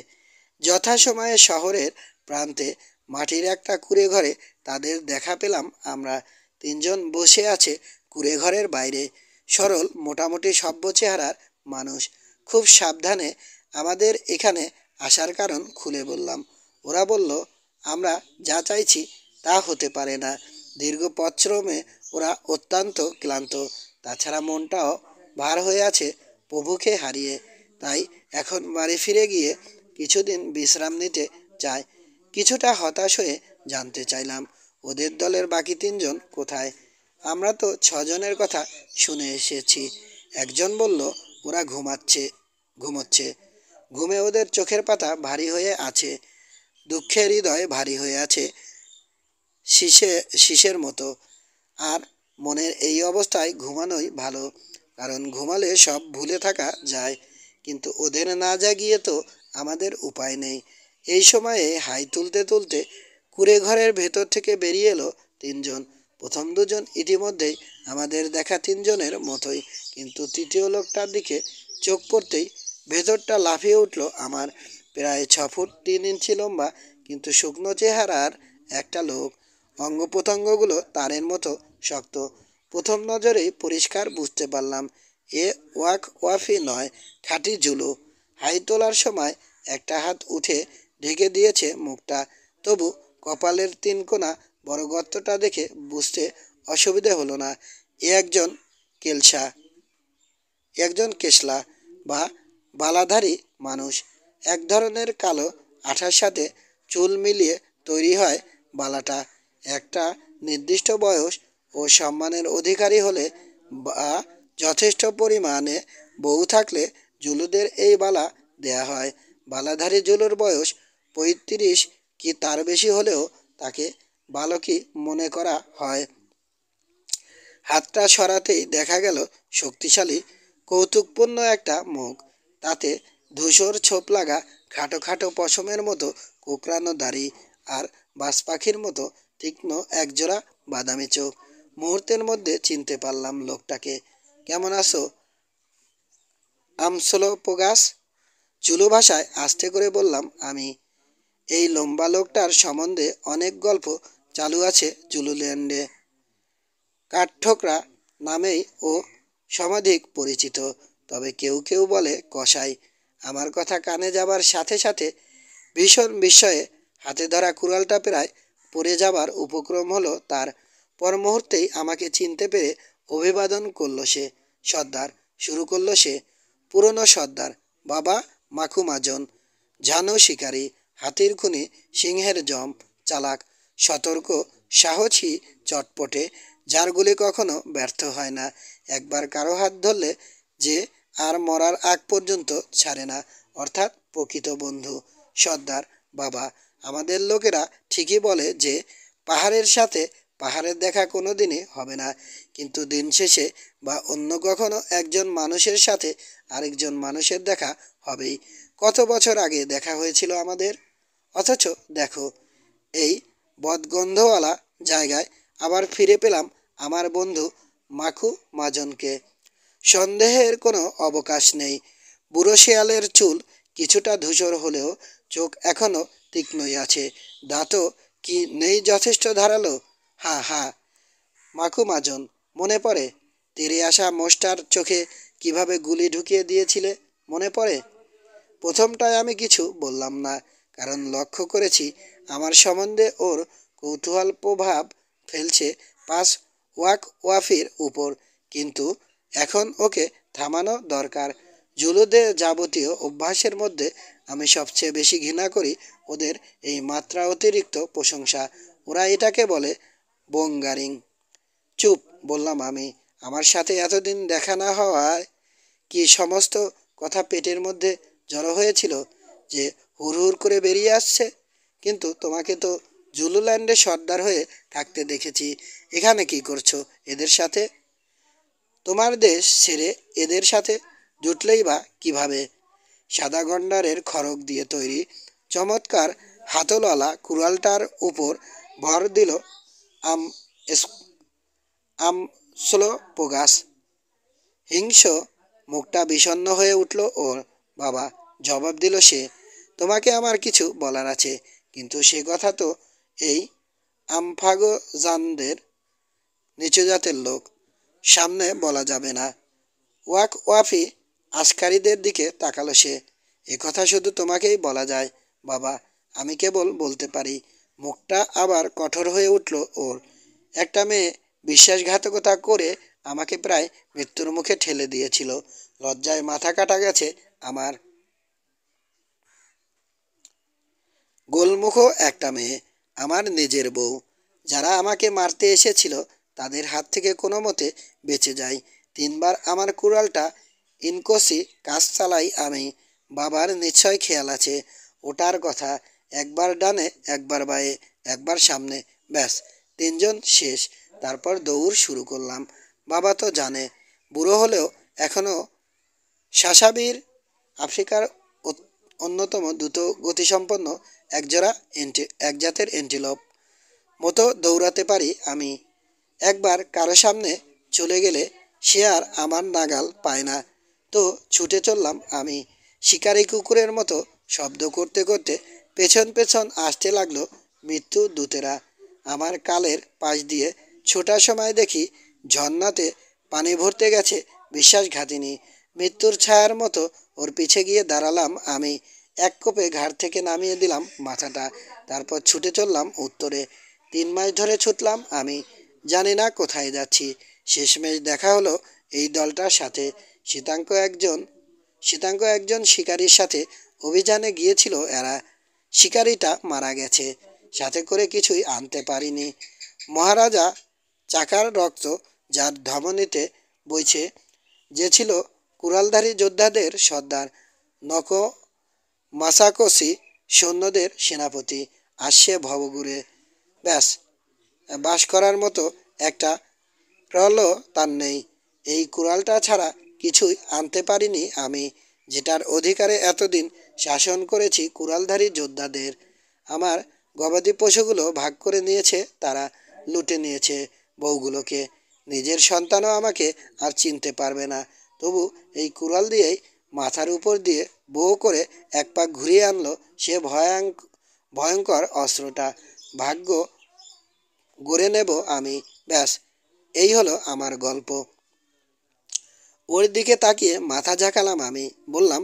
যথাসময়ে শহরের প্রান্তে মাটির একটা কুঁড়ে ঘরে তাদের দেখা পেলাম আমরা। 3 জন বসে আছে কুঁড়ে ঘরের বাইরে। সরল মোটামুটি সভ্য চেহারার মানুষ। খুব সাবধানে আমাদের এখানে আসার কারণ খুলে বললাম। ওরা বলল, আমরা যা চাইছি তা হতে পারে না। দীর্ঘ পথশ্রমে ওরা অত্যন্ত ক্লান্ত। তাছাড়া মনটাও ভার হয়ে আছে প্রভুকে হারিয়ে। তাই এখন বাড়ি ফিরে গিয়ে কিছুদিন বিশ্রাম নিতে চায়। কিছুটা হতাশ হয়ে জানতে চাইলাম, ওদের দলের বাকি 3 জন কোথায়? আমরা তো 6 জনের কথা শুনে এসেছি। একজন বলল, ওরা ঘুমোচ্ছে। ঘুমে ওদের চোখের পাতা ভারী হয়ে আছে, দুঃখের হৃদয় ভারী হয়ে আছে শীষের মতো। আর মনের এই অবস্থায় ঘুমানোই ভালো, কারণ ঘুমালে সব ভুলে থাকা যায়। কিন্তু ওদের না জাগিয়ে তো আমাদের উপায় নেই। এই সময়ে হাই তুলতে তুলতে কুঁড়ে ঘরের ভেতর থেকে বেরিয়ে এলো 3 জন। প্রথম 2 জন ইতিমধ্যেই আমাদের দেখা 3 জনের মতোই, কিন্তু তৃতীয় লোকটার দিকে চোখ পড়তেই ভেতরটা লাফিয়ে উঠল আমার। প্রায় 6 ফুট 3 ইঞ্চি লম্বা কিন্তু শুকনো চেহারার একটা লোক। অঙ্গ প্রত্যঙ্গগুলো তারের মতো শক্ত। প্রথম নজরেই পরিষ্কার বুঝতে পারলাম এ ওয়াফি নয়, খাঁটি জুলু। হাই তোলার সময় একটা হাত উঠে ঢেকে দিয়েছে মুখটা, তবু কপালের 3 কোণা বড় গর্তটা দেখে বুঝতে অসুবিধে হলো না। একজন কেশলা বা বালাধারী মানুষ। এক ধরনের কালো আঠার সাথে চুল মিলিয়ে তৈরি হয় বালাটা। একটা নির্দিষ্ট বয়স ও সম্মানের অধিকারী হলে বা যথেষ্ট পরিমাণে বউ থাকলে জুলুদের এই বালা দেয়া হয়। বালাধারী জুলুর বয়স 35 কি তার বেশি হলেও তাকে বালকই মনে করা হয়। হাতটা সরাতেই দেখা গেল শক্তিশালী কৌতুকপূর্ণ একটা মুখ। তাতে ধূসর ছোপ লাগা খাটো খাটো পশমের মতো কোঁকড়ানো দাড়ি আর বাজ পাখির মতো তীক্ষ্ণ একজোড়া বাদামি চোখ। মুহূর্তের মধ্যে চিনতে পারলাম লোকটাকে। কেমন আছো আমসোলোপোগাস? জুলু ভাষায় আস্তে করে বললাম আমি। এই লম্বা লোকটার সম্বন্ধে অনেক গল্প চালু আছে জুলুল্যান্ডে। কাঠঠোকরা নামেই ও সমাধিক পরিচিত, তবে কেউ কেউ বলে কসাই। আমার কথা কানে যাবার সাথে সাথে ভীষণ বিস্ময়ে হাতে ধরা কুড়ালটা প্রায় পড়ে যাবার উপক্রম হলো তার। পর মুহূর্তেই আমাকে চিনতে পেরে অভিবাদন করলো সে। সর্দার, শুরু করলো সে। পুরনো সর্দার, বাবা মাখুমাজন। ঝানু শিকারী, হাতির খুনি, সিংহের জম, চালাক, সতর্ক, সাহসী, চটপটে, যার গুলি কখনো ব্যর্থ হয় না। একবার কারো হাত ধরলে যে আর মরার আগ পর্যন্ত ছাড়ে না, অর্থাৎ প্রকৃত বন্ধু। সর্দার, বাবা। আমাদের লোকেরা ঠিকই বলে যে পাহাড়ের সাথে পাহাড়ের দেখা কোনো দিনই হবে না, কিন্তু দিন শেষে বা অন্য কখনো একজন মানুষের সাথে আরেকজন মানুষের দেখা হবেই। কত বছর আগে দেখা হয়েছিল আমাদের? অথচ দেখো, এই বদগন্ধওয়ালা জায়গায় আবার ফিরে পেলাম আমার বন্ধু মাখু মাজনকে। সন্দেহের কোনো অবকাশ নেই। বুড়ো শেয়ালের চুল কিছুটা ধূসর হলেও চোখ এখনো তীক্ষ্ণই আছে। দাঁতও কি নেই যথেষ্ট ধারালো? হা হা। মাখু মাজন, মনে পড়ে তেরে আসা মোষটার চোখে কিভাবে গুলি ঢুকিয়ে দিয়েছিলে? মনে পড়ে? প্রথমটায় আমি কিছু বললাম না, কারণ লক্ষ্য করেছি আমার সম্বন্ধে ওর কৌতূহল প্রভাব ফেলছে পাস ওয়াফির উপর। কিন্তু এখন ওকে থামানো দরকার। জুলুদের যাবতীয় অভ্যাসের মধ্যে আমি সবচেয়ে বেশি ঘৃণা করি ওদের এই মাত্রা অতিরিক্ত প্রশংসা। ওরা এটাকে বলে বোঙ্গারিং। চুপ, বললাম আমি। আমার সাথে এতদিন দেখা না হওয়ায় কি সমস্ত কথা পেটের মধ্যে জড়ো হয়েছিল যে হুড়হুড় করে বেরিয়ে আসছে? কিন্তু তোমাকে তো জুলুল্যান্ডে সর্দার হয়ে থাকতে দেখেছি। এখানে কি করছো এদের সাথে? তোমার দেশ ছেড়ে এদের সাথে জুটলেই বা কিভাবে? সাদা গন্ডারের খড়গ দিয়ে তৈরি চমৎকার হাতলওয়ালা কুড়ালটার উপর ভর দিল আম আমসোলোপোগাস। হিংস্র মুখটা বিষণ্ণ হয়ে উঠল ওর। বাবা, জবাব দিল সে, তোমাকে আমার কিছু বলার আছে, কিন্তু সে কথা তো এই আমফাগোজানদের, নিচু জাতের লোক, সামনে বলা যাবে না। ওয়াফি আশকারীদের দিকে তাকালো সে। এ কথা শুধু তোমাকেই বলা যায় বাবা, আমি কেবল বলতে পারি। মুখটা আবার কঠোর হয়ে উঠল ওর। একটা মেয়ে বিশ্বাসঘাতকতা করে আমাকে প্রায় মৃত্যুর মুখে ঠেলে দিয়েছিল। লজ্জায় মাথা কাটা গেছে আমার। গোলমুখো একটা মেয়ে, আমার নিজের বউ। যারা আমাকে মারতে এসেছিল তাদের হাত থেকে কোনো মতে বেঁচে যাই। 3বার আমার কুড়ালটা ইনকোসি কাজ চালাই আমি। বাবার নিশ্চয় খেয়াল আছে ওটার কথা। একবার ডানে, একবার বাঁয়ে, একবার সামনে, ব্যাস 3জন শেষ। তারপর দৌড় শুরু করলাম। বাবা তো জানে, বুড়ো হলেও এখনো সাসাবির আফ্রিকার অন্যতম দ্রুত গতিসম্পন্ন এক জাতের এন্টিলোপ মতো দৌড়াতে পারি আমি। একবার কারো সামনে চলে গেলে সে আর আমার নাগাল পায় না। তো ছুটে চললাম আমি শিকারি কুকুরের মতো। শব্দ করতে করতে পেছন পেছন আসতে লাগলো মৃত্যু দূতেরা। আমার কালের পাশ দিয়ে ছোটার সময় দেখি ঝর্ণাতে পানি ভরতে গেছে বিশ্বাসঘাতিনী। মৃত্যুর ছায়ার মতো ওর পিছে গিয়ে দাঁড়ালাম আমি। এক কোপে ঘাড় থেকে নামিয়ে দিলাম মাথাটা। তারপর ছুটে চললাম উত্তরে। 3 মাস ধরে ছুটলাম আমি, জানি না কোথায় যাচ্ছি। শেষমেশ দেখা হলো এই দলটার সাথে। শীতাঙ্ক একজন শিকারীর সাথে অভিযানে গিয়েছিল এরা। শিকারীটা মারা গেছে, সাথে করে কিছুই আনতে পারিনি। মহারাজা চাকার রক্ত যার ধমনীতে বইছে, যে ছিল কুড়ালধারী যোদ্ধাদের সর্দার, নকো মাসাকোসি সৈন্যদের সেনাপতি, আসছে ভবঘুরে। ব্যাস, বাস করার মতো একটা প্রলও তার নেই। এই কুড়ালটা ছাড়া কিছুই আনতে পারিনি আমি, যেটার অধিকারে এতদিন শাসন করেছি কুড়ালধারী যোদ্ধাদের। আমার গবাদি পশুগুলো ভাগ করে নিয়েছে তারা, লুটে নিয়েছে বউগুলোকে। নিজের সন্তানও আমাকে আর চিনতে পারবে না। তবু এই কুড়াল দিয়েই মাথার উপর দিয়ে বউ করে এক পাক ঘুরিয়ে আনলো সে ভয়ঙ্কর অস্ত্রটা। ভাগ্য গড়ে নেব আমি। ব্যাস, এই হলো আমার গল্প। ওর দিকে তাকিয়ে মাথা ঝাঁকালাম আমি। বললাম,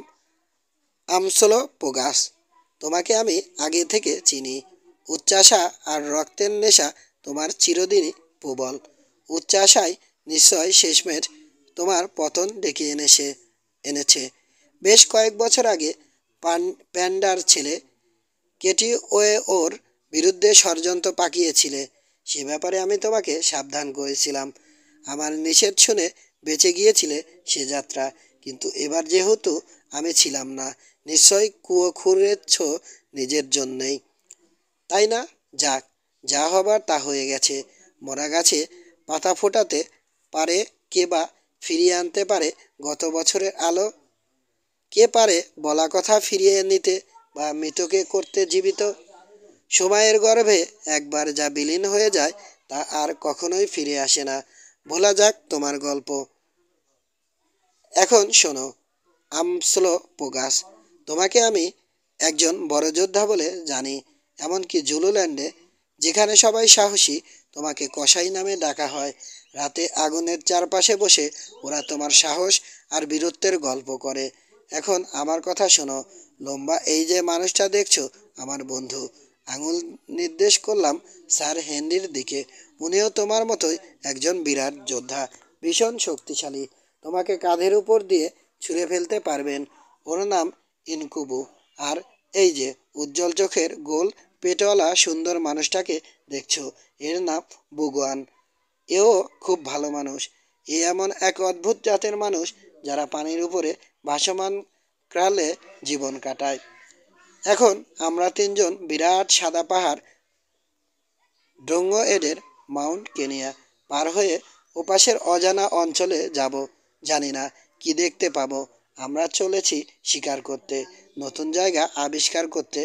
আমসোলোপোগাস, তোমাকে আমি আগে থেকে চিনি। উচ্চাশা আর রক্তের নেশা তোমার চিরদিনই প্রবল। উচ্চাশায় নিশ্চয় শেষমেশ তোমার পতন ডেকে এনেছে। বেশ কয়েক বছর আগে প্যান্ডার ছেলে কেটি ওর বিরুদ্ধে ষড়যন্ত্র পাকিয়েছিলে। সে ব্যাপারে আমি তোমাকে সাবধান করেছিলাম। আমার নিষেধ শুনে বেঁচে গিয়েছিলে সে যাত্রা। কিন্তু এবার যেহেতু আমি ছিলাম না, নিশ্চয়ই কুয়ো খুঁড়েছ নিজের জন্যেই, তাই না? যাক, যা হবার তা হয়ে গেছে। মরা গাছে পাতা ফোটাতে পারে কে, বা ফিরিয়ে আনতে পারে গত বছরের আলো? কে পারে বলা কথা ফিরিয়ে নিতে? বা মৃতকে করতে জীবিত? সময়ের গর্ভে একবার যা বিলীন হয়ে যায় তা আর কখনোই ফিরে আসে না। বলা যাক তোমার গল্প। এখন শোনো আমস্লোপোগাস, তোমাকে আমি একজন বড় যোদ্ধা বলে জানি। এমনকি জুলুল্যান্ডে, যেখানে সবাই সাহসী, তোমাকে কসাই নামে ডাকা হয়। রাতে আগুনের চারপাশে বসে ওরা তোমার সাহস আর বীরত্বের গল্প করে। এখন আমার কথা শোনো। লম্বা এই যে মানুষটা দেখছো, আমার বন্ধু। আঙুল নির্দেশ করলাম স্যার হেনরির দিকে। উনিও তোমার মতোই একজন বিরাট যোদ্ধা, ভীষণ শক্তিশালী। তোমাকে কাঁধের উপর দিয়ে ছুঁড়ে ফেলতে পারবেন। ওর নাম ইনকুবু। আর এই যে উজ্জ্বল চোখের গোল পেটওয়ালা সুন্দর মানুষটাকে দেখছো, এর নাম বুগুয়ান। এও খুব ভালো মানুষ। এ এমন এক অদ্ভুত জাতের মানুষ যারা পানির উপরে ভাসমান ক্রালে জীবন কাটায়। এখন আমরা তিনজন বিরাট সাদা পাহাড় ড্রোঙ্গোয়েডের মাউন্ট কেনিয়া পার হয়ে ওপাশের অজানা অঞ্চলে যাব। জানি না কি দেখতে পাবো। আমরা চলেছি শিকার করতে, নতুন জায়গা আবিষ্কার করতে,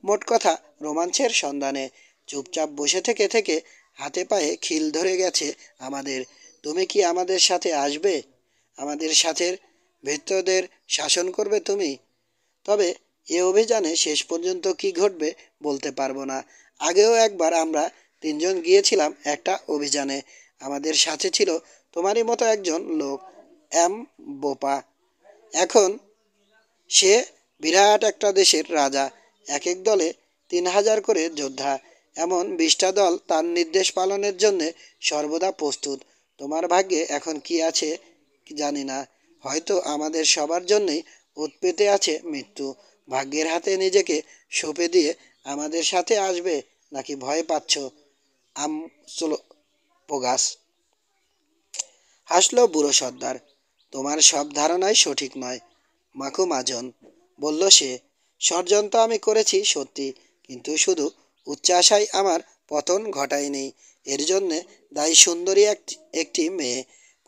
মোট কথা রোমাঞ্চের সন্ধানে। চুপচাপ বসে থেকে থেকে হাতে পায়ে খিল ধরে গেছে আমাদের। তুমি কি আমাদের সাথে আসবে? আমাদের সাথে ভৃত্যদের শাসন করবে তুমি? তবে এ অভিযানে শেষ পর্যন্ত কি ঘটবে বলতে পারবো না। আগেও একবার আমরা তিনজন গিয়েছিলাম একটা অভিযানে। আমাদের সাথে ছিল তোমারই মতো একজন লোক, এম বোপা। এখন সে বিরাট একটা দেশের রাজা। এক এক দলে 3,000 করে যোদ্ধা। এমন 20টা দল তার নির্দেশ পালনের জন্যে সর্বদা প্রস্তুত। তোমার ভাগ্যে এখন কি আছে জানি না। হয়তো আমাদের সবার জন্যই ওত পেতে আছে মৃত্যু। ভাগ্যের হাতে নিজেকে সঁপে দিয়ে আমাদের সাথে আসবে, নাকি ভয় পাচ্ছ? আমসোলোপোগাস হাসল বুড়ো সর্দার। তোমার সব ধারণাই সঠিক নয়, মাকুমাজন, বলল সে। ষড়যন্ত্র আমি করেছি সত্যি, কিন্তু শুধু উচ্চাশাই আমার পতন ঘটায়নি। এর জন্যে দায়ী সুন্দরী একটি মেয়ে।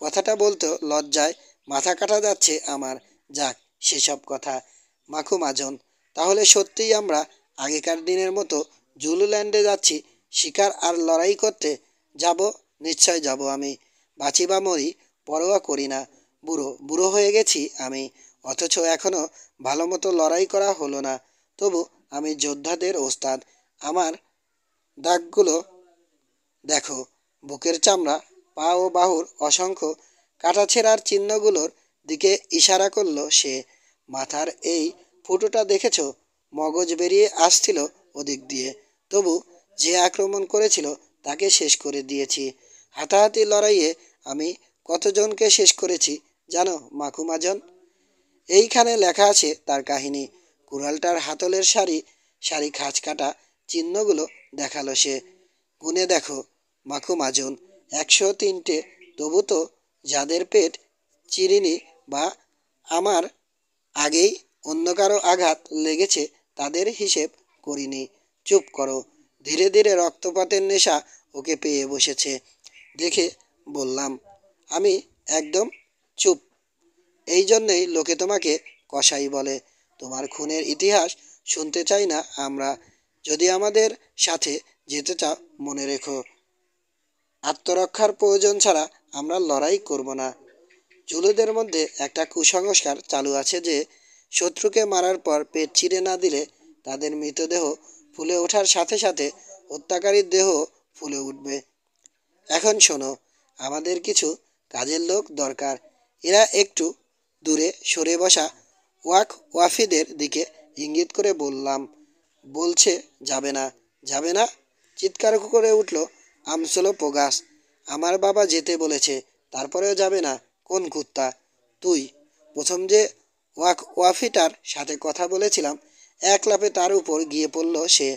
কথাটা বলতে লজ্জায় মাথা কাটা যাচ্ছে আমার। যাক, সেসব কথা। মাকুমাজন, তাহলে সত্যিই আমরা আগেকার দিনের মতো জুলুল্যান্ডে যাচ্ছি শিকার আর লড়াই করতে? যাব, নিশ্চয় যাব আমি। বাঁচি বা মরি পরোয়া করি না। বুড়ো বুড়ো হয়ে গেছি আমি, অথচ এখনো ভালো মতো লড়াই করা হলো না। তবু আমি যোদ্ধাদের ওস্তাদ। আমার দাগগুলো দেখো, বুকের চামড়া, পা ও বাহুর অসংখ্য কাটাছেঁড়ার চিহ্নগুলোর দিকে ইশারা করলো সে। মাথার এই ফুটোটা দেখেছ? মগজ বেরিয়ে আসছিল ওদিক দিয়ে। তবু যে আক্রমণ করেছিল তাকে শেষ করে দিয়েছি। হাতাহাতি লড়াইয়ে আমি কতজনকে শেষ করেছি জানো মাকুমাজন? এইখানে লেখা আছে তার কাহিনী। কুড়ালটার হাতলের সারি সারি খাঁজ কাটা চিহ্নগুলো দেখালো সে। গুনে দেখো মাকুমাজন, 103টে। তবু তো যাদের পেট চিরিনি বা আমার আগেই অন্য কারো আঘাত লেগেছে তাদের হিসেব করিনি। চুপ করো। ধীরে ধীরে রক্তপাতের নেশা ওকে পেয়ে বসেছে দেখে বললাম, আমি একদম চুপ। এই জন্যেই লোকে তোমাকে কসাই বলে। তোমার খুনের ইতিহাস শুনতে চাই না আমরা। যদি আমাদের সাথে যেতে চাও, মনে রেখো, আত্মরক্ষার প্রয়োজন ছাড়া আমরা লড়াই করব না। জুলুদের মধ্যে একটা কুসংস্কার চালু আছে যে শত্রুকে মারার পর পেট চিরে না দিলে তাদের মৃতদেহ ফুলে ওঠার সাথে সাথে হত্যাকারীর দেহ ফুলে উঠবে। এখন শোনো, আমাদের কিছু কাজের লোক দরকার। এরা একটু দূরে সরে বসা ওয়াফিদের দিকে ইঙ্গিত করে বললাম। বলছে যাবে না। যাবে না? চিৎকার করে উঠল আমসোলোপোগাস। আমার বাবা যেতে বলেছে, তারপরেও যাবে না? কোন কুত্তা? তুই। প্রথম যে ওয়াফিটার সাথে কথা বলেছিলাম, এক লাফে তার উপর গিয়ে পড়ল সে।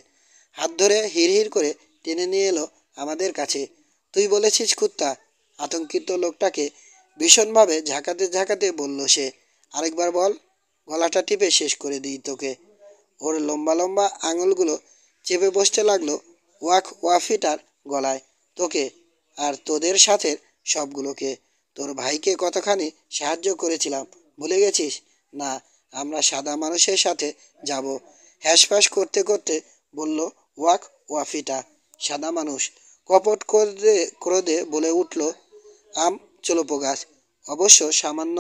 হাত ধরে হিড়হিড় করে টেনে নিয়ে এলো আমাদের কাছে। তুই বলেছিস কুত্তা? আতঙ্কিত লোকটাকে ভীষণভাবে ঝাঁকাতে ঝাঁকাতে বলল সে। আরেকবার বল, গলাটা টিপে শেষ করে দিই তোকে। ওর লম্বা লম্বা আঙুলগুলো চেপে বসতে লাগলো ওয়াফিটার গলায়। তোকে আর তোদের সাথে সবগুলোকে। তোর ভাইকে কতখানি সাহায্য করেছিলাম ভুলে গেছিস? না, আমরা সাদা মানুষের সাথে যাব। হ্যাসফ্যাস করতে করতে বলল, ওয়াক ওয়াফিটা। সাদা মানুষ কপট ক্রোধে ক্রোধে বলে উঠল, আম চলো পোগাস। অবশ্য সামান্য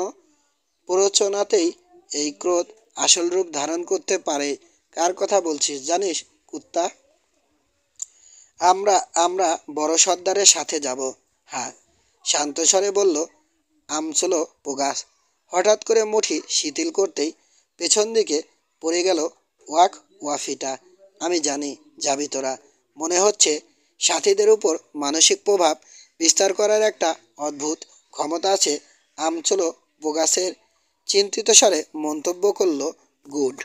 প্ররোচনাতেই এই ক্রোধ আসল রূপ ধারণ করতে পারে। কার কথা বলছিস জানিস, কুত্তা? আমরা আমরা বড় সর্দারের সাথে যাব। হ্যাঁ, শান্ত স্বরে বলল আমচলো পোগাস। হঠাৎ করে মুঠি শিথিল করতেই পেছন দিকে পড়ে গেল ওয়াক ওয়াফিটা। আমি জানি যাবি তোরা। মনে হচ্ছে সাথীদের উপর মানসিক প্রভাব বিস্তার করার একটা অদ্ভুত ক্ষমতা আছে আমচলো পোগাসের। চিন্তিত স্বরে মন্তব্য করল গুড।